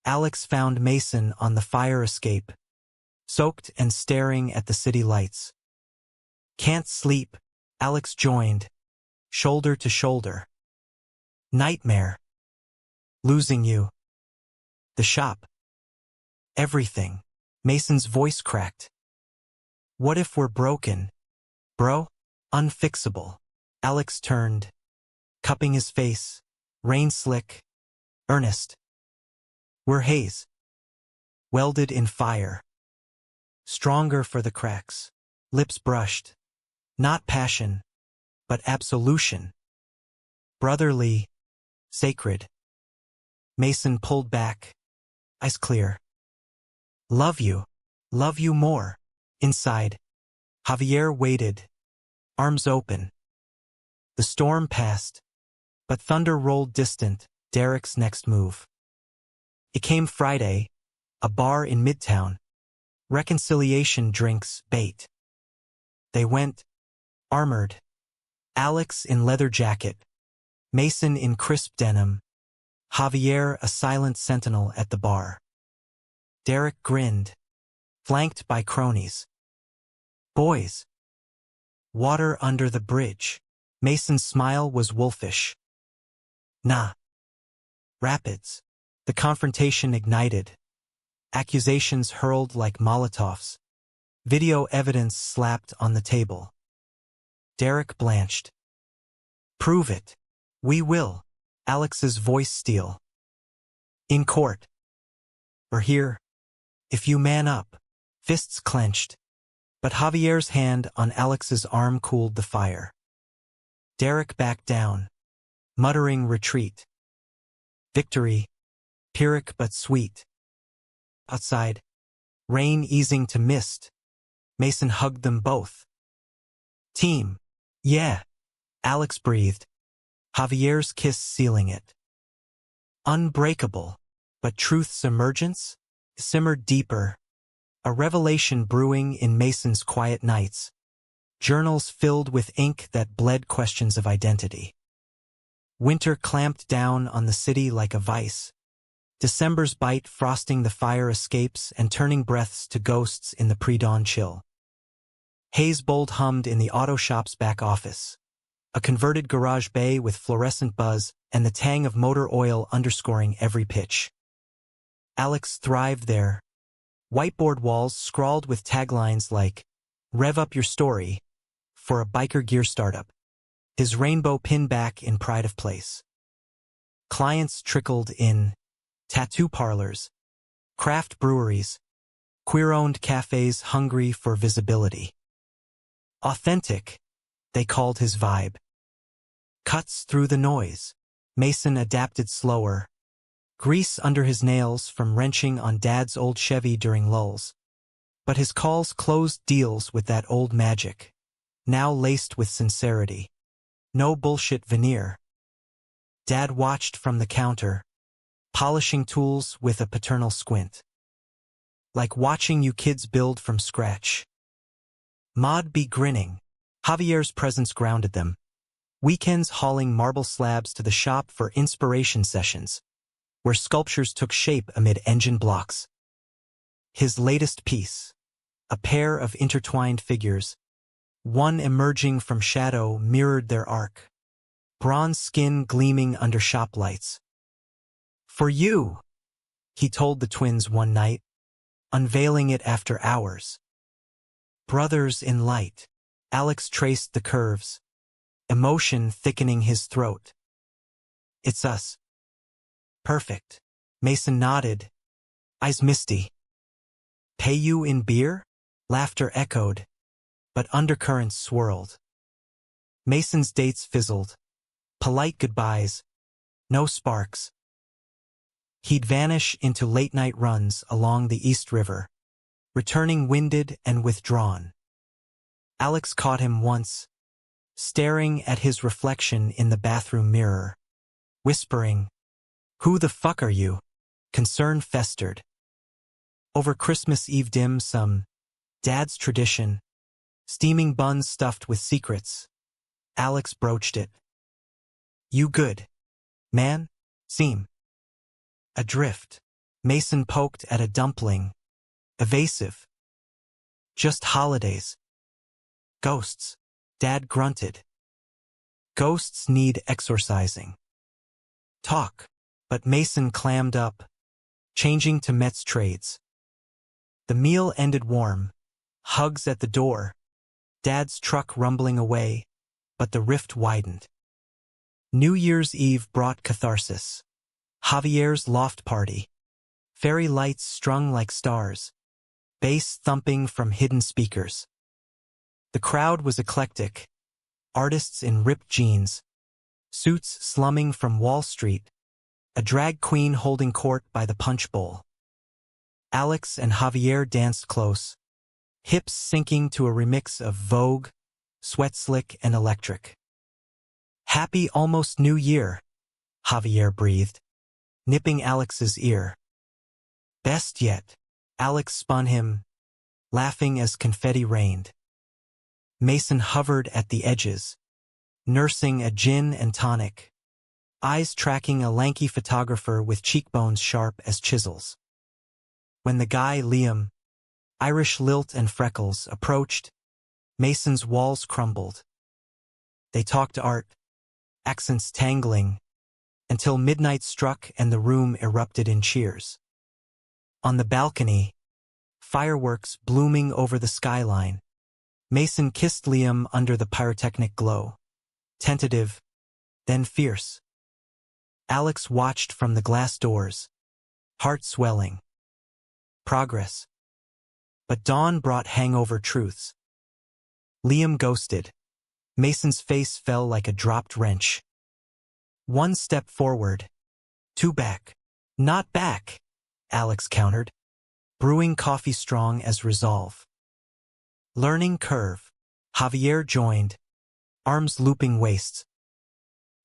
Alex found Mason on the fire escape, soaked and staring at the city lights. Can't sleep, Alex joined, shoulder to shoulder. Nightmare. Losing you. The shop. Everything. Mason's voice cracked. What if we're broken, bro? Unfixable. Alex turned, cupping his face, rain slick, earnest. We're haze, welded in fire. Stronger for the cracks. Lips brushed. Not passion, but absolution. Brotherly, sacred. Mason pulled back, eyes clear. Love you more. Inside, Javier waited, arms open. The storm passed, but thunder rolled distant, Derek's next move. It came Friday, a bar in Midtown. Reconciliation drinks, bait. They went, armored. Alex in leather jacket, Mason in crisp denim, Javier a silent sentinel at the bar. Derek grinned, flanked by cronies. Boys. Water under the bridge. Mason's smile was wolfish. Nah. Rapids. The confrontation ignited. Accusations hurled like Molotovs. Video evidence slapped on the table. Derek blanched. Prove it. We will. Alex's voice steel. In court. Or here. If you man up. Fists clenched. But Javier's hand on Alex's arm cooled the fire. Derek backed down, muttering retreat. Victory. Pyrrhic but sweet. Outside, rain easing to mist. Mason hugged them both. Team. Yeah. Alex breathed. Javier's kiss sealing it. Unbreakable. But truth's emergence simmered deeper. A revelation brewing in Mason's quiet nights. Journals filled with ink that bled questions of identity. Winter clamped down on the city like a vice. December's bite frosting the fire escapes and turning breaths to ghosts in the pre-dawn chill. Haze bold hummed in the auto shop's back office. A converted garage bay with fluorescent buzz and the tang of motor oil underscoring every pitch. Alex thrived there. Whiteboard walls scrawled with taglines like, Rev up your story, for a biker gear startup. His rainbow pinned back in pride of place. Clients trickled in. Tattoo parlors, craft breweries, queer-owned cafes hungry for visibility. Authentic, they called his vibe. Cuts through the noise. Mason adapted slower. Grease under his nails from wrenching on Dad's old Chevy during lulls. But his calls closed deals with that old magic, now laced with sincerity. No bullshit veneer. Dad watched from the counter, polishing tools with a paternal squint. Like watching you kids build from scratch. Maud be grinning. Javier's presence grounded them. Weekends hauling marble slabs to the shop for inspiration sessions, where sculptures took shape amid engine blocks. His latest piece, a pair of intertwined figures, one emerging from shadow mirrored their arc, bronze skin gleaming under shop lights. For you, he told the twins one night, unveiling it after hours. Brothers in light. Alex traced the curves, emotion thickening his throat. It's us. Perfect. Mason nodded, eyes misty. Pay you in beer? Laughter echoed, but undercurrents swirled. Mason's dates fizzled. Polite goodbyes. No sparks. He'd vanish into late-night runs along the East River, returning winded and withdrawn. Alex caught him once, staring at his reflection in the bathroom mirror, whispering, "Who the fuck are you?" Concern festered. Over Christmas Eve dim sum, Dad's tradition, steaming buns stuffed with secrets. Alex broached it. You good, man? Seem adrift. Mason poked at a dumpling, evasive. Just holidays. Ghosts. Dad grunted. Ghosts need exorcising. Talk. But Mason clammed up, changing to Mets trades. The meal ended warm. Hugs at the door. Dad's truck rumbling away, but the rift widened. New Year's Eve brought catharsis. Javier's loft party. Fairy lights strung like stars. Bass thumping from hidden speakers. The crowd was eclectic. Artists in ripped jeans. Suits slumming from Wall Street. A drag queen holding court by the punch bowl. Alex and Javier danced close, hips syncing to a remix of Vogue, Sweat Slick, and Electric. "Happy almost New Year," Javier breathed, nipping Alex's ear. "Best yet," Alex spun him, laughing as confetti rained. Mason hovered at the edges, nursing a gin and tonic, eyes tracking a lanky photographer with cheekbones sharp as chisels. When the guy Liam, Irish lilt and freckles, approached, Mason's walls crumbled. They talked art, accents tangling, until midnight struck and the room erupted in cheers. On the balcony, fireworks blooming over the skyline, Mason kissed Liam under the pyrotechnic glow, tentative, then fierce. Alex watched from the glass doors, heart swelling. Progress. But dawn brought hangover truths. Liam ghosted. Mason's face fell like a dropped wrench. One step forward, two back. "Not back," Alex countered, brewing coffee strong as resolve. Learning curve. Javier joined, arms looping waists.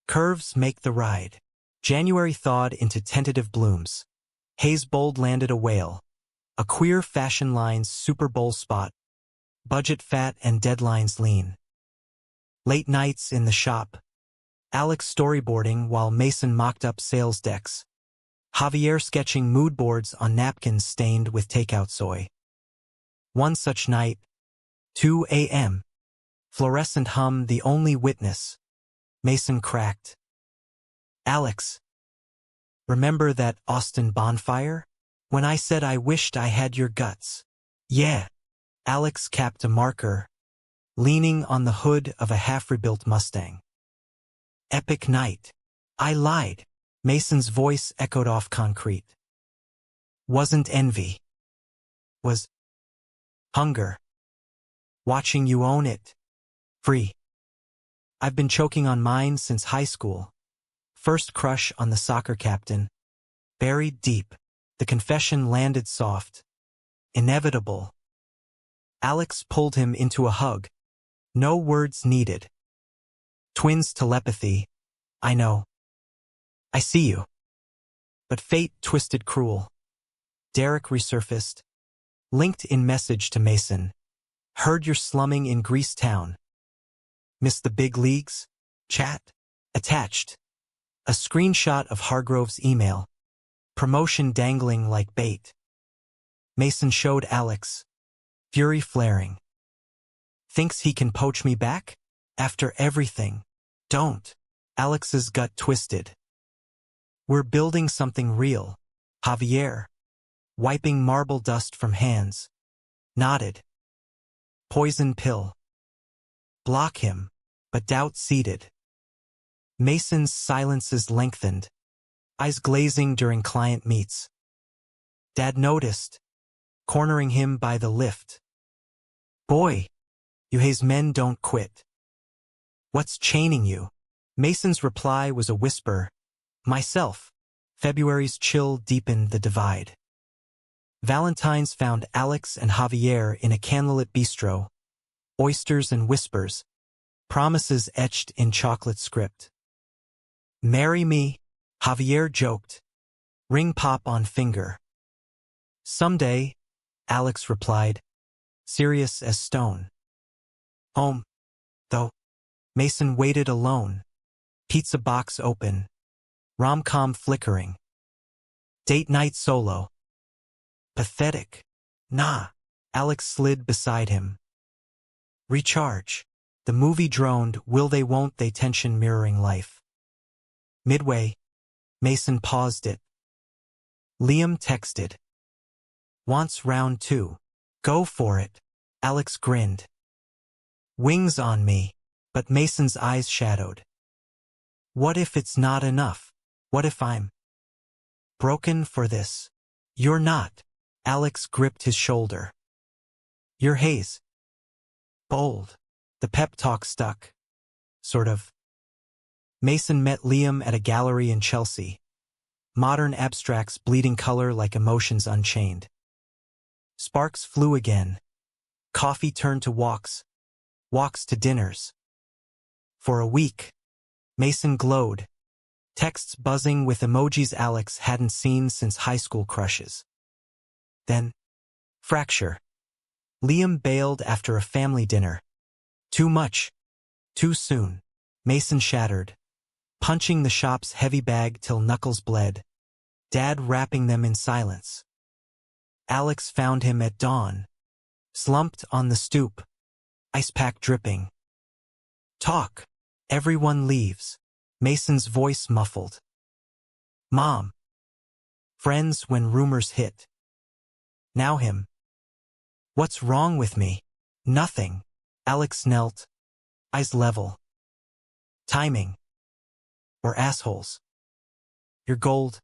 Curves make the ride. January thawed into tentative blooms. Haze bold landed a whale. A queer fashion line's Super Bowl spot. Budget fat and deadlines lean. Late nights in the shop. Alex storyboarding while Mason mocked up sales decks. Javier sketching mood boards on napkins stained with takeout soy. One such night, 2 a.m. Fluorescent hum the only witness. Mason cracked. "Alex, remember that Austin bonfire? When I said I wished I had your guts." "Yeah." Alex capped a marker, leaning on the hood of a half-rebuilt Mustang. "Epic night." "I lied." Mason's voice echoed off concrete. "Wasn't envy. Was hunger. Watching you own it. Free. I've been choking on mine since high school. First crush on the soccer captain. Buried deep. The confession landed soft. Inevitable." Alex pulled him into a hug. No words needed. Twins telepathy. "I know. I see you." But fate twisted cruel. Derek resurfaced, linked in message to Mason. "Heard you're slumming in Grease Town. Miss the big leagues? Chat." Attached. A screenshot of Hargrove's email. Promotion dangling like bait. Mason showed Alex, fury flaring. "Thinks he can poach me back? After everything. Don't." Alex's gut twisted. "We're building something real." Javier, wiping marble dust from hands, nodded. "Poison pill." Block him, but doubt seeded. Mason's silences lengthened, eyes glazing during client meets. Dad noticed, cornering him by the lift. "Boy, you haze men don't quit. What's chaining you?" Mason's reply was a whisper. "Myself." February's chill deepened the divide. Valentine's found Alex and Javier in a candlelit bistro. Oysters and whispers. Promises etched in chocolate script. "Marry me," Javier joked. Ring pop on finger. "Someday," Alex replied, serious as stone. Home, though. Mason waited alone. Pizza box open. Rom-com flickering. Date night solo. Pathetic. Nah. Alex slid beside him. Recharge. The movie droned, will they won't they tension mirroring life. Midway, Mason paused it. Liam texted. Wants round two. Go for it. Alex grinned. Wings on me. But Mason's eyes shadowed. What if it's not enough? What if I'm broken for this? You're not. Alex gripped his shoulder. You're Hayes. Bold. The pep talk stuck. Sort of. Mason met Liam at a gallery in Chelsea. Modern abstracts bleeding color like emotions unchained. Sparks flew again. Coffee turned to walks. Walks to dinners. For a week, Mason glowed. Texts buzzing with emojis Alex hadn't seen since high school crushes. Then, fracture. Liam bailed after a family dinner. Too much. Too soon. Mason shattered, punching the shop's heavy bag till knuckles bled. Dad wrapping them in silence. Alex found him at dawn, slumped on the stoop, ice pack dripping. Talk. Everyone leaves. Mason's voice muffled. Mom. Friends when rumors hit. Now him. What's wrong with me? Nothing. Alex knelt, eyes level. Timing. We're assholes. You're gold.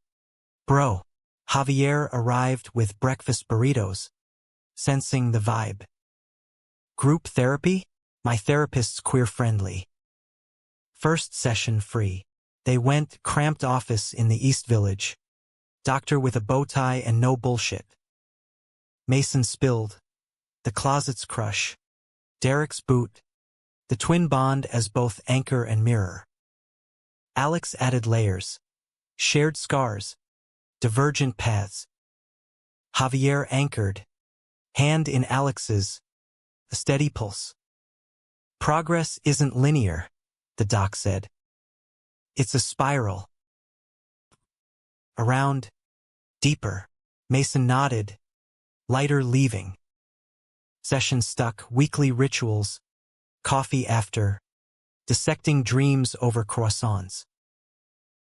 Bro. Javier arrived with breakfast burritos, sensing the vibe. Group therapy? My therapist's queer-friendly. First session free. They went cramped office in the East Village. Doctor with a bow tie and no bullshit. Mason spilled. The closet's crush. Derek's boot. The twin bond as both anchor and mirror. Alex added layers. Shared scars. Divergent paths. Javier anchored. Hand in Alex's. A steady pulse. Progress isn't linear, the doc said. It's a spiral. Around. Deeper. Mason nodded. Lighter leaving. Session stuck. Weekly rituals. Coffee after. Dissecting dreams over croissants.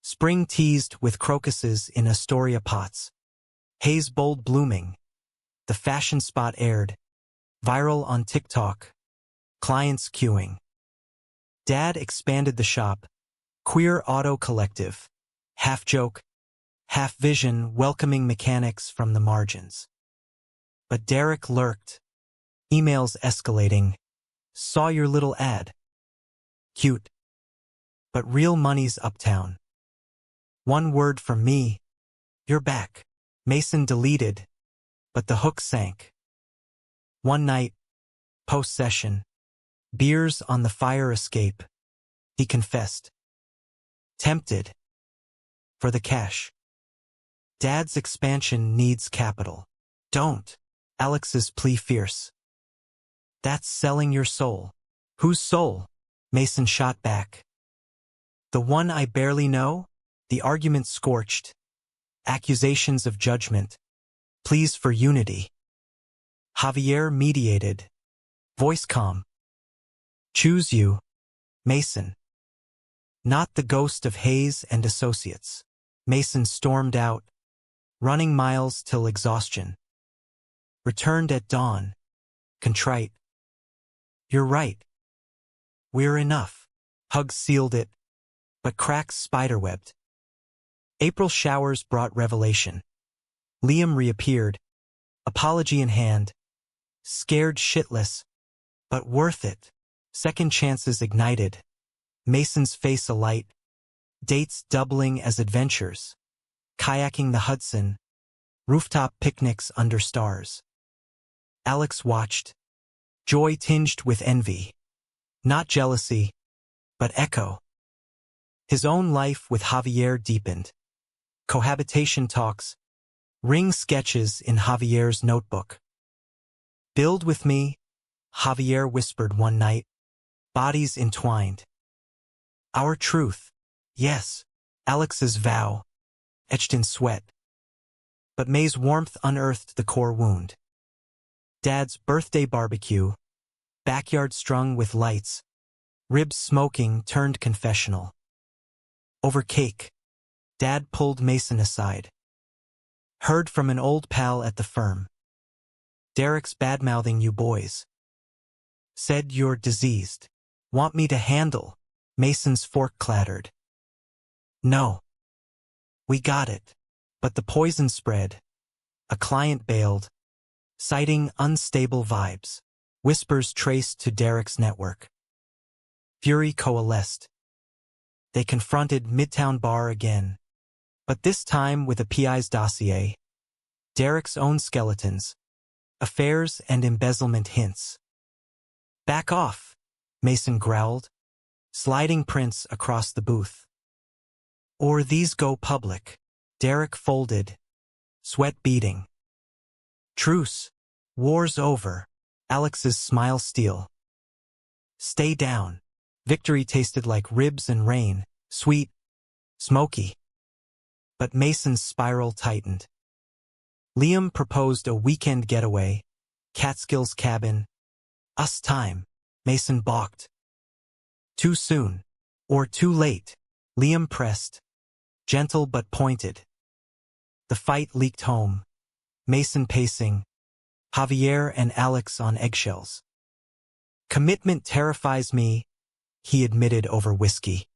Spring teased with crocuses in Astoria pots. Haze bold blooming. The fashion spot aired. Viral on TikTok. Clients queuing. Dad expanded the shop. Queer auto collective. Half joke. Half vision welcoming mechanics from the margins. But Derek lurked. Emails escalating. Saw your little ad. Cute. But real money's uptown. One word from me. You're back. Mason deleted. But the hook sank. One night. Post-session. Beers on the fire escape. He confessed. Tempted. For the cash. Dad's expansion needs capital. Don't. Alex's plea fierce. That's selling your soul. Whose soul? Mason shot back. The one I barely know? The argument scorched. Accusations of judgment. Pleas for unity. Javier mediated. Voice calm. Choose you, Mason. Not the ghost of Hayes and Associates. Mason stormed out, running miles till exhaustion. Returned at dawn, contrite. You're right. We're enough. Hugs sealed it, but cracks spiderwebbed. April showers brought revelation. Liam reappeared, apology in hand. Scared shitless, but worth it. Second chances ignited. Mason's face alight. Dates doubling as adventures. Kayaking the Hudson. Rooftop picnics under stars. Alex watched. Joy tinged with envy. Not jealousy, but echo. His own life with Javier deepened. Cohabitation talks. Ring sketches in Javier's notebook. Build with me, Javier whispered one night. Bodies entwined. Our truth. Yes. Alex's vow. Etched in sweat. But May's warmth unearthed the core wound. Dad's birthday barbecue. Backyard strung with lights. Ribs smoking turned confessional. Over cake. Dad pulled Mason aside. Heard from an old pal at the firm. Derek's badmouthing you boys. Said you're diseased. Want me to handle? Mason's fork clattered. No. We got it. But the poison spread. A client bailed, citing unstable vibes. Whispers traced to Derek's network. Fury coalesced. They confronted Midtown Bar again, but this time with a PI's dossier, Derek's own skeletons, affairs and embezzlement hints. Back off, Mason growled, sliding prints across the booth. Or these go public. Derek folded, sweat beading. Truce. War's over. Alex's smile steel. Stay down. Victory tasted like ribs and rain, sweet, smoky. But Mason's spiral tightened. Liam proposed a weekend getaway, Catskills cabin. Us time. Mason balked. Too soon. Or too late. Liam pressed. Gentle but pointed. The fight leaked home. Mason pacing. Javier and Alex on eggshells. Commitment terrifies me, he admitted over whiskey.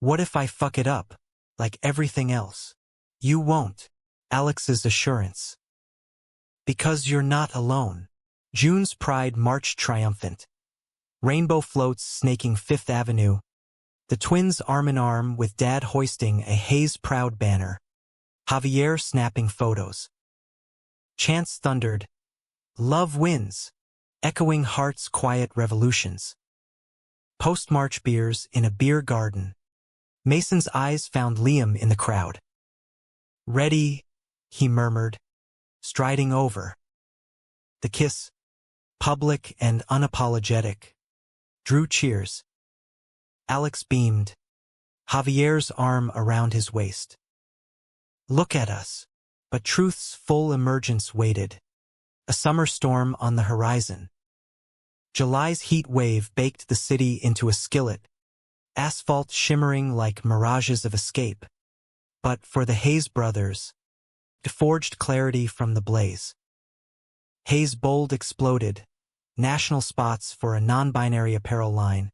What if I fuck it up, like everything else? You won't, Alex's assurance. Because you're not alone. June's pride marched triumphant. Rainbow floats snaking Fifth Avenue. The twins arm in arm with Dad hoisting a Hayes Proud banner. Javier snapping photos. Chants thundered. Love wins, echoing heart's quiet revolutions. Post-march beers in a beer garden. Mason's eyes found Liam in the crowd. Ready, he murmured, striding over. The kiss, public and unapologetic, drew cheers. Alex beamed, Javier's arm around his waist. Look at us. But truth's full emergence waited. A summer storm on the horizon. July's heat wave baked the city into a skillet, asphalt shimmering like mirages of escape. But for the Hayes brothers, it forged clarity from the blaze. Hayes Bold exploded, national spots for a non-binary apparel line,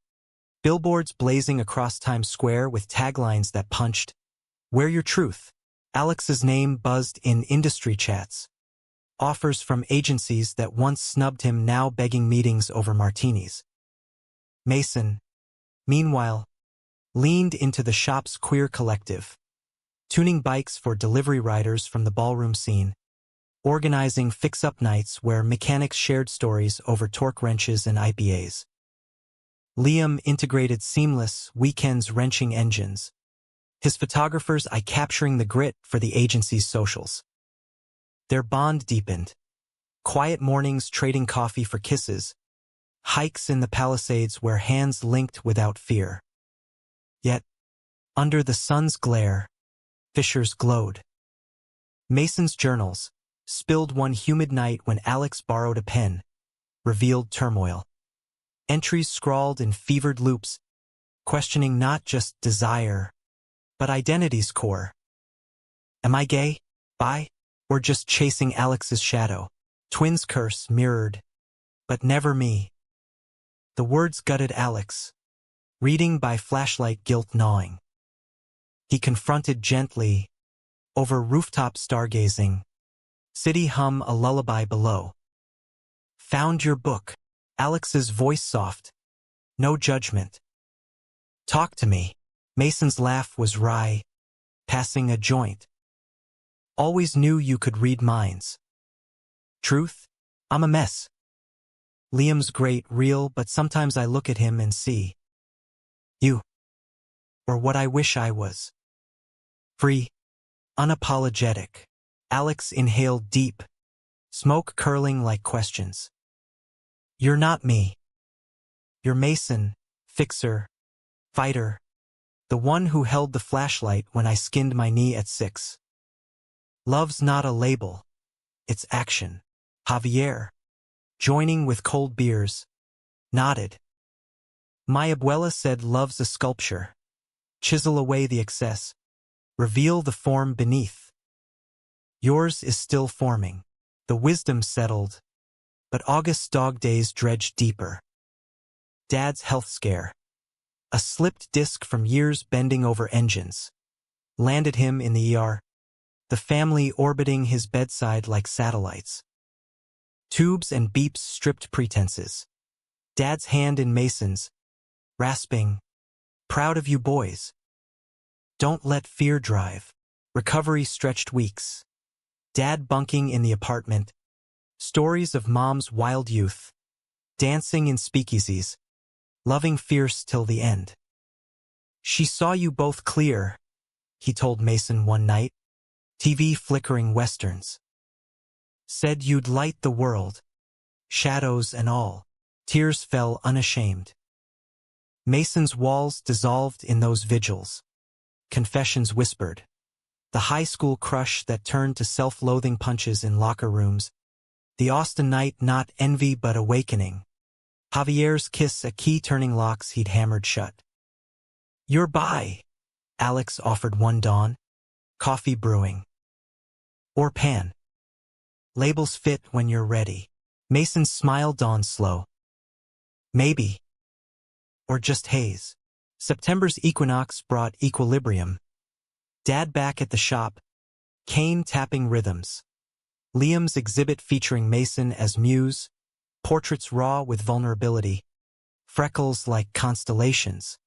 billboards blazing across Times Square with taglines that punched, Wear your truth. Alex's name buzzed in industry chats. Offers from agencies that once snubbed him now begging meetings over martinis. Mason, meanwhile, leaned into the shop's queer collective, tuning bikes for delivery riders from the ballroom scene, organizing fix-up nights where mechanics shared stories over torque wrenches and IPAs. Liam integrated seamless weekends wrenching engines, his photographers eye-capturing the grit for the agency's socials. Their bond deepened. Quiet mornings trading coffee for kisses, hikes in the Palisades where hands linked without fear. Yet, under the sun's glare, fissures glowed. Mason's journals, spilled one humid night when Alex borrowed a pen, revealed turmoil. Entries scrawled in fevered loops, questioning not just desire, but identity's core. Am I gay? Bi? Or just chasing Alex's shadow? Twins' curse mirrored, but never me. The words gutted Alex, reading by flashlight guilt gnawing. He confronted gently, over rooftop stargazing, city hum a lullaby below. Found your book, Alex's voice soft, no judgment. Talk to me. Mason's laugh was wry, passing a joint. Always knew you could read minds. Truth? I'm a mess. Liam's great, real, but sometimes I look at him and see you. Or what I wish I was. Free. Unapologetic. Alex inhaled deep, smoke curling like questions. You're not me. You're Mason, fixer, fighter, the one who held the flashlight when I skinned my knee at 6. Love's not a label, it's action. Javier, joining with cold beers, nodded. My abuela said love's a sculpture. Chisel away the excess, reveal the form beneath. Yours is still forming. The wisdom settled, but August's dog days dredged deeper. Dad's health scare. A slipped disc from years bending over engines. Landed him in the ER, the family orbiting his bedside like satellites. Tubes and beeps stripped pretenses. Dad's hand in Mason's, rasping, "Proud of you boys. Don't let fear drive." Recovery stretched weeks. Dad bunking in the apartment. Stories of Mom's wild youth. Dancing in speakeasies. Loving fierce till the end. "She saw you both clear," he told Mason one night. TV flickering westerns. "Said you'd light the world. Shadows and all." Tears fell unashamed. Mason's walls dissolved in those vigils. Confessions whispered. The high school crush that turned to self-loathing punches in locker rooms. The Austin night not envy but awakening. Javier's kiss a key turning locks he'd hammered shut. "You're by," Alex offered one dawn. "Coffee brewing. Or pan. Labels fit when you're ready." Mason's smile dawned slow. "Maybe. Or just haze." September's equinox brought equilibrium. Dad back at the shop. Cane tapping rhythms. Liam's exhibit featuring Mason as muse. Portraits raw with vulnerability. Freckles like constellations.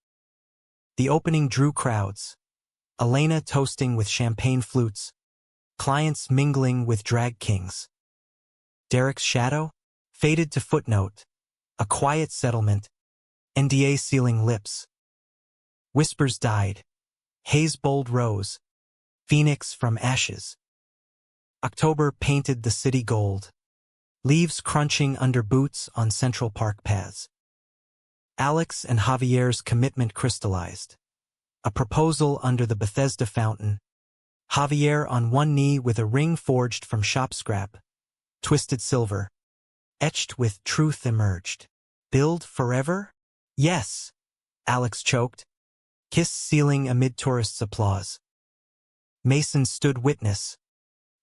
The opening drew crowds. Elena toasting with champagne flutes. Clients mingling with drag kings. Derek's shadow? Faded to footnote. A quiet settlement. NDA sealing lips. Whispers died. Haze bold rose. Phoenix from ashes. October painted the city gold. Leaves crunching under boots on Central Park paths. Alex and Javier's commitment crystallized. A proposal under the Bethesda fountain. Javier on one knee with a ring forged from shop scrap. Twisted silver. Etched with truth emerged. "Build forever?" "Yes," Alex choked. Kiss sealing amid tourists' applause. Mason stood witness.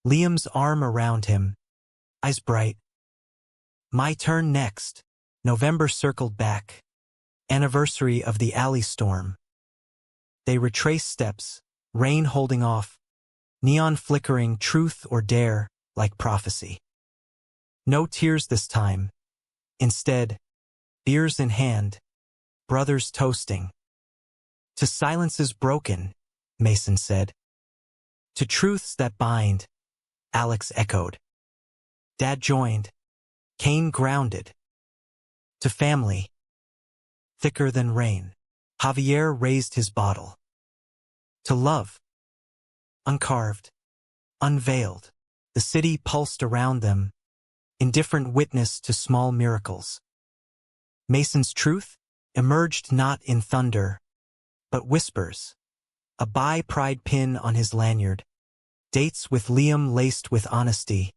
Liam's arm around him. Eyes bright. "My turn next." November circled back. Anniversary of the alley storm. They retraced steps, rain holding off. Neon flickering, truth or dare, like prophecy. No tears this time. Instead, beers in hand, brothers toasting. "To silences broken," Mason said. "To truths that bind," Alex echoed. Dad joined. Cane grounded. "To family." Thicker than rain. Javier raised his bottle. "To love." Uncarved. Unveiled. The city pulsed around them, indifferent witness to small miracles. Mason's truth emerged not in thunder, but whispers. A buy pride pin on his lanyard. Dates with Liam laced with honesty.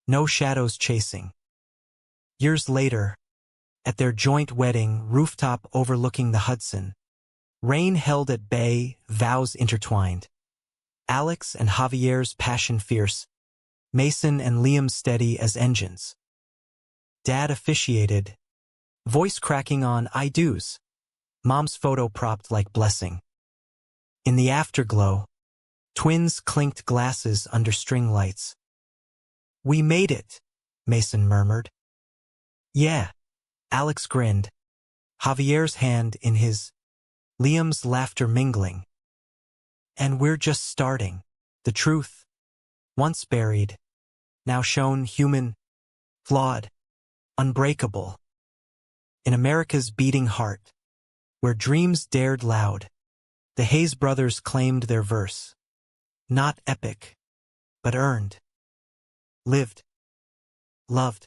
No shadows chasing. Years later, at their joint wedding, rooftop overlooking the Hudson. Rain held at bay, vows intertwined. Alex and Javier's passion fierce. Mason and Liam steady as engines. Dad officiated. Voice cracking on "I do's." Mom's photo propped like blessing. In the afterglow, twins clinked glasses under string lights. "We made it," Mason murmured. "Yeah." Alex grinned. Javier's hand in his. Liam's laughter mingling. "And we're just starting." The truth, once buried, now shown human, flawed, unbreakable. In America's beating heart, where dreams dared loud, the Hayes brothers claimed their verse. Not epic, but earned. Lived. Loved.